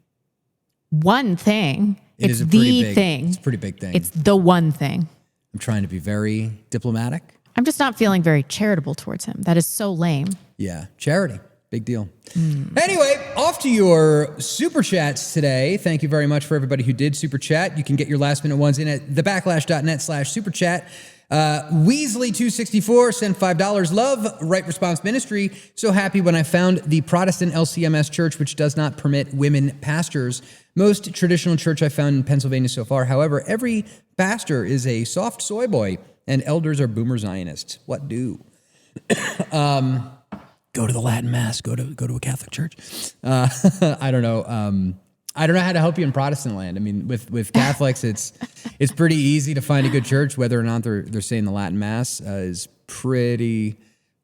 One thing. It's the thing. It's a pretty big thing. It's the one thing. I'm trying to be very diplomatic. I'm just not feeling very charitable towards him. That is so lame. Yeah, charity. Big deal. Anyway, off to your super chats today. Thank you very much for everybody who did super chat. You can get your last minute ones in at thebacklash.net/super chat. Weasley264 sent $5. Love Right Response Ministry. So happy when I found the Protestant LCMS church, which does not permit women pastors. Most traditional church I found in Pennsylvania so far. However, every pastor is a soft soy boy and elders are boomer Zionists. What do? Go to the Latin Mass. Go to a Catholic church. I don't know. I don't know how to help you in Protestant land. I mean, with Catholics, it's pretty easy to find a good church. Whether or not they're saying the Latin Mass is pretty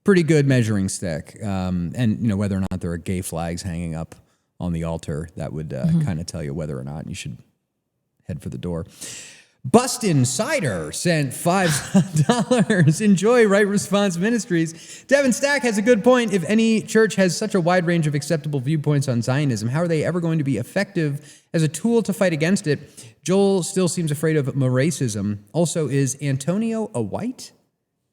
good measuring stick. And whether or not there are gay flags hanging up on the altar, that would kind of tell you whether or not you should head for the door. Bustin' Cider sent $5. Enjoy Right Response Ministries. Devin Stack has a good point. If any church has such a wide range of acceptable viewpoints on Zionism, how are they ever going to be effective as a tool to fight against it? Joel still seems afraid of racism. Also, is Antonio a white?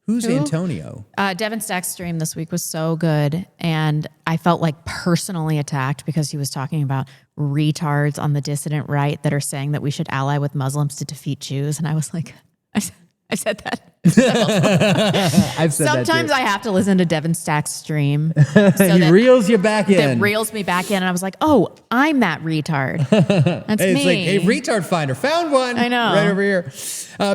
Who's Antonio? Devin Stack's stream this week was so good, and I felt like personally attacked because he was talking about retards on the dissident right that are saying that we should ally with Muslims to defeat Jews, and I was like, I said that. I've said Sometimes that I have to listen to Devin Stack's stream. He reels you back in. That reels me back in, and I was like, oh, I'm that retard. That's Hey, me. it's like, hey, retard finder, found one. I know. Right over here.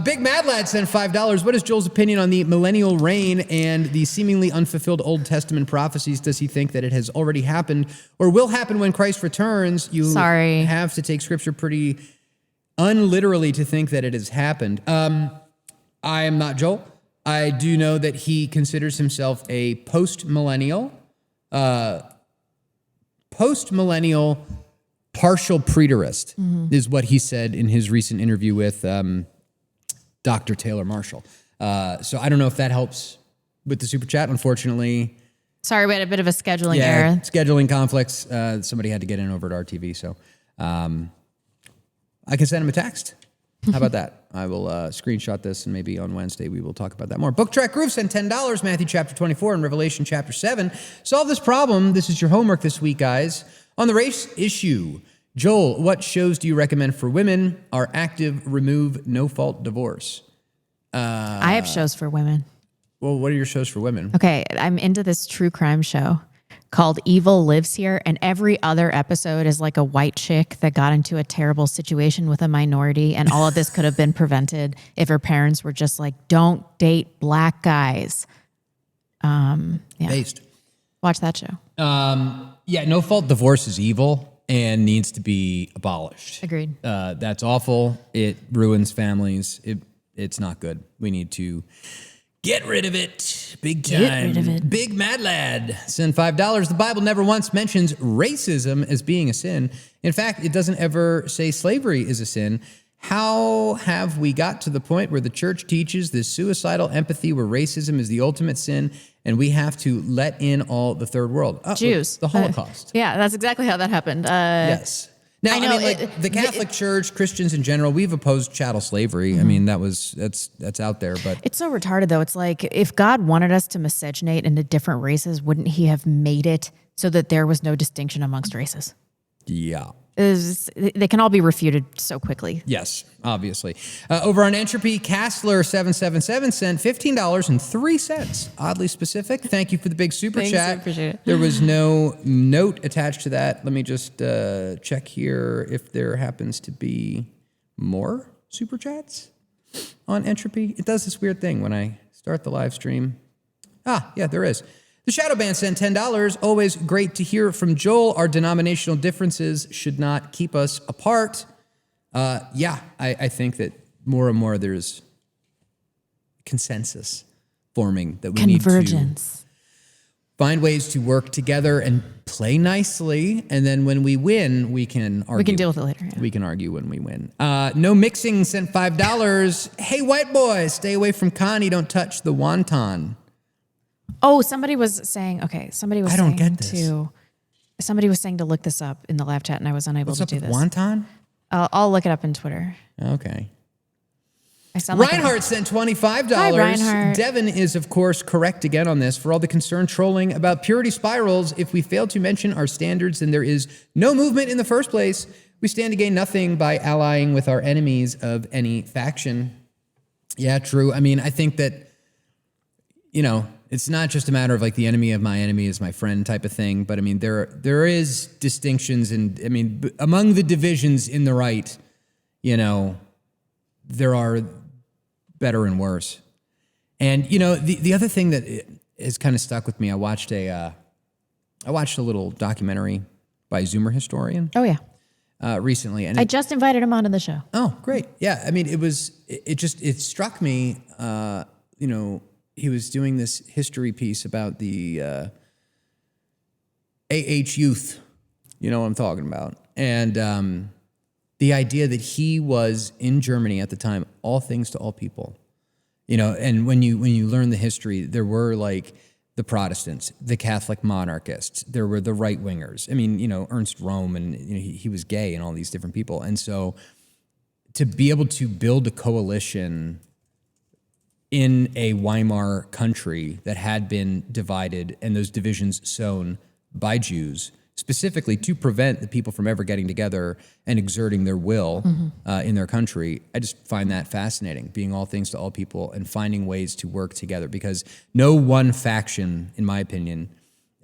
Big Mad Lad sent $5. What is Joel's opinion on the millennial reign and the seemingly unfulfilled Old Testament prophecies? Does he think that it has already happened or will happen when Christ returns? You have to take scripture pretty unliterally to think that it has happened. I am not Joel. I do know that he considers himself a post-millennial partial preterist is what he said in his recent interview with Dr. Taylor Marshall. So I don't know if that helps with the super chat. Unfortunately, sorry, we had a bit of a scheduling error. Scheduling conflicts. Somebody had to get in over at RTV, so I can send him a text. How about that? I will screenshot this, and maybe on Wednesday we will talk about that more. Book Track Groove sent $10. Matthew chapter 24 and Revelation chapter 7. Solve this problem. This is your homework this week, guys. On the race issue, Joel, what shows do you recommend for women? Are active, remove, no-fault divorce? I have shows for women. Well, what are your shows for women? Okay, I'm into this true crime show called Evil Lives Here, and every other episode is like a white chick that got into a terrible situation with a minority, and all of this could have been prevented if her parents were just like, don't date black guys. Based. Watch that show. No-fault divorce is evil and needs to be abolished. Agreed. That's awful. It ruins families. It's not good. We need to Get rid of it. Big time. Get rid of it. Big Mad Lad. Send $5. The Bible never once mentions racism as being a sin. In fact, it doesn't ever say slavery is a sin. How have we got to the point where the church teaches this suicidal empathy where racism is the ultimate sin and we have to let in all the third world? Jews. The Holocaust. Yeah, that's exactly how that happened. Yes. Now, I know, mean, the Catholic Church, Christians in general, we've opposed chattel slavery. I mean, that's out there, but It's so retarded, though. It's like, if God wanted us to miscegenate into different races, wouldn't he have made it so that there was no distinction amongst races? yeah. They can all be refuted so quickly. Yes, obviously. Over on Entropy, Castler777 sent $15.03. Oddly specific. Thank you for the big super Thanks, chat. I appreciate it. There was no note attached to that. Let me just check here if there happens to be more super chats on Entropy. It does this weird thing when I start the live stream. Yeah, there is. The Shadow Band sent $10. Always great to hear from Joel. Our denominational differences should not keep us apart. I think that more and more there's consensus forming that we need to find ways to work together and play nicely. And then when we win, we can argue. We can deal with it later. Yeah. We can argue when we win. No Mixing sent $5. Hey, white boy, stay away from Connie. Don't touch the wonton. Oh, somebody was saying, somebody was I don't get this. Somebody was saying to look this up in the live chat, and I was unable What's to up do with this. wonton? I'll look it up in Twitter. Okay. I sound like Reinhardt sent $25. Hi, Reinhardt. Devin is, of course, correct again on this. For all the concern trolling about purity spirals, if we fail to mention our standards, then there is no movement in the first place. We stand to gain nothing by allying with our enemies of any faction. Yeah, true. I mean, I think that, it's not just a matter of like the enemy of my enemy is my friend type of thing, but I mean, there is distinctions, and I mean, among the divisions in the right, there are better and worse. And the other thing that has kind of stuck with me, I watched a little documentary by Zoomer Historian. Oh yeah. Recently, and I just invited him onto the show. Oh, great! Yeah, I mean, it struck me. He was doing this history piece about the youth. You know what I'm talking about, and the idea that he was in Germany at the time, all things to all people. And when you learn the history, there were like the Protestants, the Catholic monarchists, there were the right wingers. I mean, Ernst Röhm, and he was gay, and all these different people. And so to be able to build a coalition in a Weimar country that had been divided and those divisions sown by Jews, specifically to prevent the people from ever getting together and exerting their will in their country, I just find that fascinating, being all things to all people and finding ways to work together, because no one faction, in my opinion,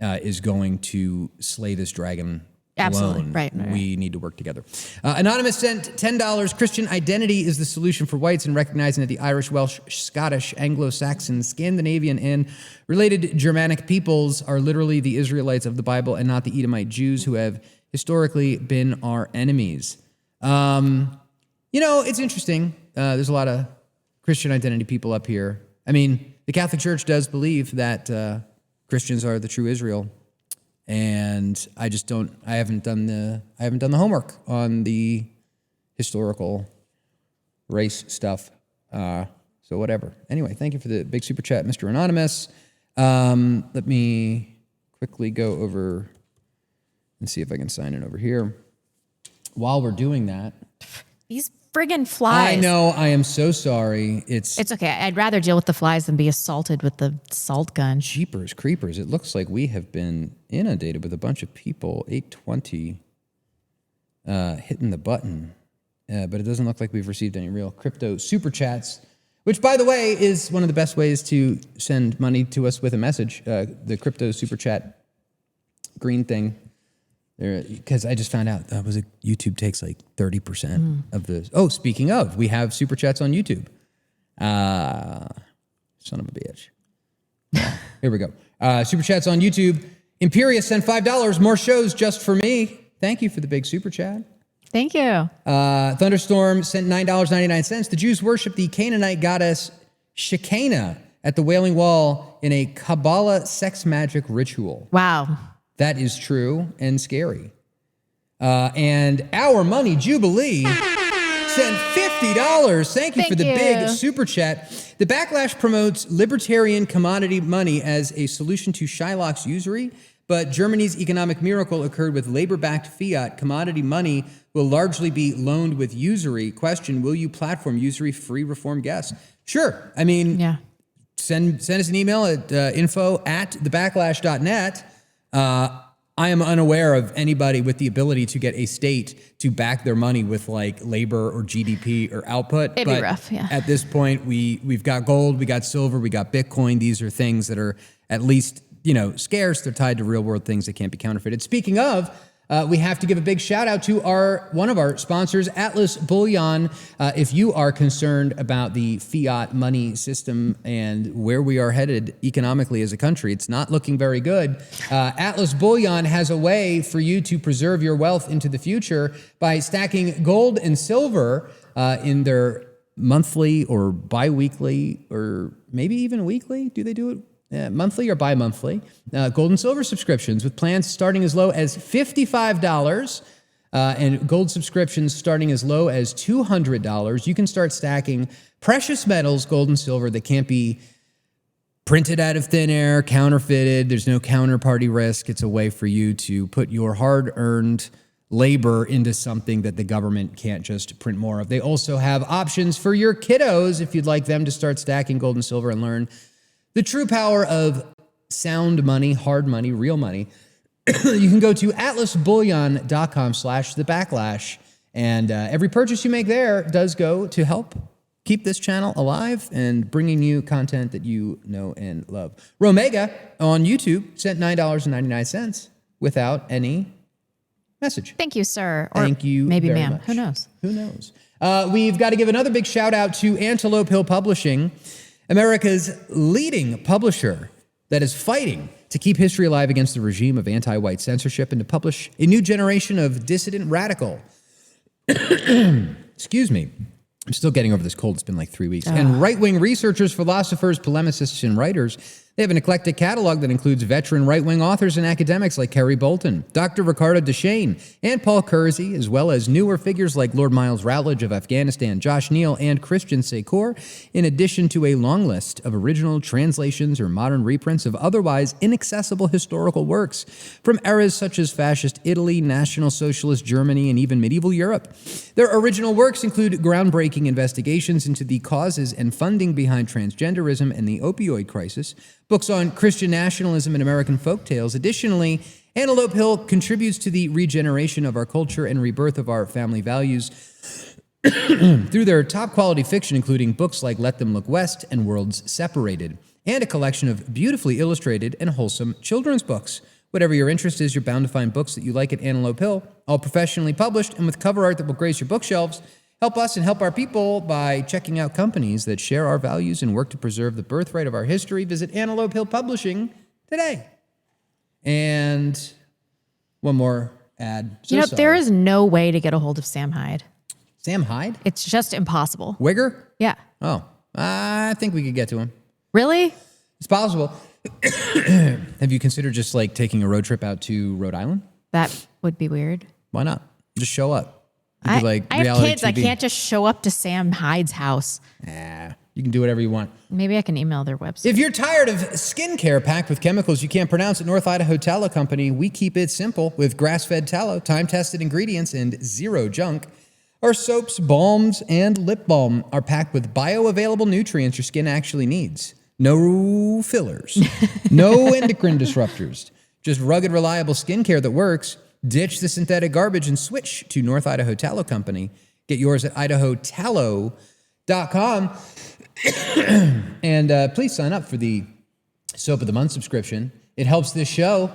is going to slay this dragon Absolutely. alone. Right. We need to work together. Anonymous sent $10. Christian identity is the solution for whites, and recognizing that the Irish, Welsh, Scottish, Anglo-Saxon, Scandinavian, and related Germanic peoples are literally the Israelites of the Bible and not the Edomite Jews who have historically been our enemies. It's interesting. There's a lot of Christian identity people up here. I mean, the Catholic Church does believe that Christians are the true Israel. And I haven't done the homework on the historical race stuff. So whatever. Anyway, thank you for the big super chat, Mr. Anonymous. Let me quickly go over and see if I can sign in over here. While we're doing that. These friggin' flies. I know. I am so sorry. It's okay. I'd rather deal with the flies than be assaulted with the salt gun. Jeepers creepers. It looks like we have been inundated with a bunch of people. 820 hitting the button. But it doesn't look like we've received any real crypto super chats, which, by the way, is one of the best ways to send money to us with a message. The crypto super chat green thing. Because I just found out that YouTube takes like 30% of the. Oh, speaking of, we have super chats on YouTube. Son of a bitch. Here we go. Super chats on YouTube. Imperius sent $5. More shows just for me. Thank you for the big super chat. Thank you. Thunderstorm sent $9.99. The Jews worship the Canaanite goddess Shekinah at the Wailing Wall in a Kabbalah sex magic ritual. Wow. That is true and scary. And Our Money Jubilee sent $50. Thank you for the big super chat. The Backlash promotes libertarian commodity money as a solution to Shylock's usury, but Germany's economic miracle occurred with labor-backed fiat. Commodity money will largely be loaned with usury. Question, will you platform usury-free reform guests? Sure. I mean, send us an email at info@thebacklash.net. I am unaware of anybody with the ability to get a state to back their money with like labor or GDP or output. It'd be rough, yeah. At this point, we've got gold, we got silver, we got Bitcoin. These are things that are at least, scarce. They're tied to real world things that can't be counterfeited. Speaking of, we have to give a big shout out to one of our sponsors, Atlas Bullion. If you are concerned about the fiat money system and where we are headed economically as a country, it's not looking very good. Atlas Bullion has a way for you to preserve your wealth into the future by stacking gold and silver in their monthly or bi-weekly or maybe even weekly. Do they do it? Monthly or bi-monthly, gold and silver subscriptions with plans starting as low as $55 and gold subscriptions starting as low as $200. You can start stacking precious metals, gold and silver, that can't be printed out of thin air, counterfeited. There's no counterparty risk. It's a way for you to put your hard-earned labor into something that the government can't just print more of. They also have options for your kiddos if you'd like them to start stacking gold and silver and learn the true power of sound money, hard money, real money. You can go to atlasbullion.com/thebacklash. And every purchase you make there does go to help keep this channel alive and bringing you content that you know and love. Romega on YouTube sent $9.99 without any message. Thank you, sir. Or thank you maybe very ma'am. much. Who knows? Who knows? We've got to give another big shout out to Antelope Hill Publishing, America's leading publisher that is fighting to keep history alive against the regime of anti-white censorship and to publish a new generation of dissident radical. Excuse me. I'm still getting over this cold. It's been like 3 weeks. And right-wing researchers, philosophers, polemicists, and writers. They have an eclectic catalog that includes veteran right-wing authors and academics like Kerry Bolton, Dr. Ricardo Duchesne, and Paul Kersey, as well as newer figures like Lord Miles Routledge of Afghanistan, Josh Neal, and Christian Secor, in addition to a long list of original translations or modern reprints of otherwise inaccessible historical works from eras such as fascist Italy, National Socialist Germany, and even medieval Europe. Their original works include groundbreaking investigations into the causes and funding behind transgenderism and the opioid crisis, books on Christian nationalism and American folktales. Additionally, Antelope Hill contributes to the regeneration of our culture and rebirth of our family values through their top-quality fiction, including books like Let Them Look West and Worlds Separated, and a collection of beautifully illustrated and wholesome children's books. Whatever your interest is, you're bound to find books that you like at Antelope Hill, all professionally published and with cover art that will grace your bookshelves. Help us and help our people by checking out companies that share our values and work to preserve the birthright of our history. Visit Antelope Hill Publishing today. And one more ad. There is no way to get a hold of Sam Hyde. Sam Hyde? It's just impossible. Wigger? Yeah. Oh, I think we could get to him. Really? It's possible. Have you considered just like taking a road trip out to Rhode Island? That would be weird. Why not? Just show up. I have kids. TV. I can't just show up to Sam Hyde's house. You can do whatever you want. Maybe I can email their website. If you're tired of skincare packed with chemicals you can't pronounce, at North Idaho Tallow Company, we keep it simple with grass-fed tallow, time-tested ingredients, and zero junk. Our soaps, balms, and lip balm are packed with bioavailable nutrients your skin actually needs. No fillers, no endocrine disruptors, just rugged, reliable skincare that works. Ditch the synthetic garbage and switch to North Idaho Tallow Company. Get yours at idahotallow.com. And please sign up for the Soap of the Month subscription. It helps this show.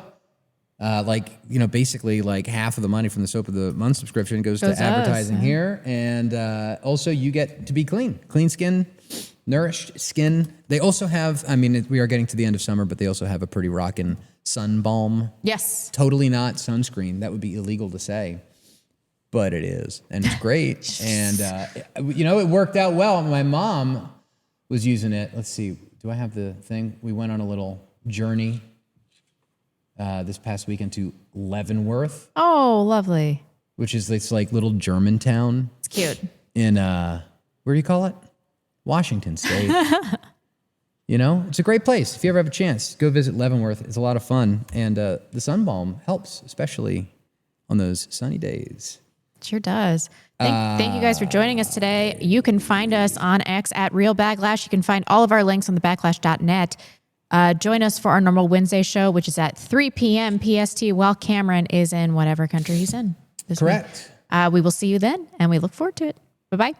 Basically like half of the money from the Soap of the Month subscription goes to advertising here. And also you get to be clean skin, nourished skin. They also have, we are getting to the end of summer, but they also have a pretty rockin' sun balm. Yes. Totally not sunscreen. That would be illegal to say, but it is. And it's great. And, it worked out well. My mom was using it. Let's see. do I have the thing? We went on a little journey this past weekend to Leavenworth, Oh, lovely. which is this like little German town It's cute. in where do you call it? Washington State. You know, it's a great place. If you ever have a chance, go visit Leavenworth. It's a lot of fun, and the sunbalm helps, especially on those sunny days. Sure does. Thank you guys for joining us today. You can find us on X at Real Backlash. You can find all of our links on the backlash.net. Join us for our normal Wednesday show, which is at 3 p.m. PST while Cameron is in whatever country he's in this Correct. week. We will see you then, and we look forward to it. Bye-bye.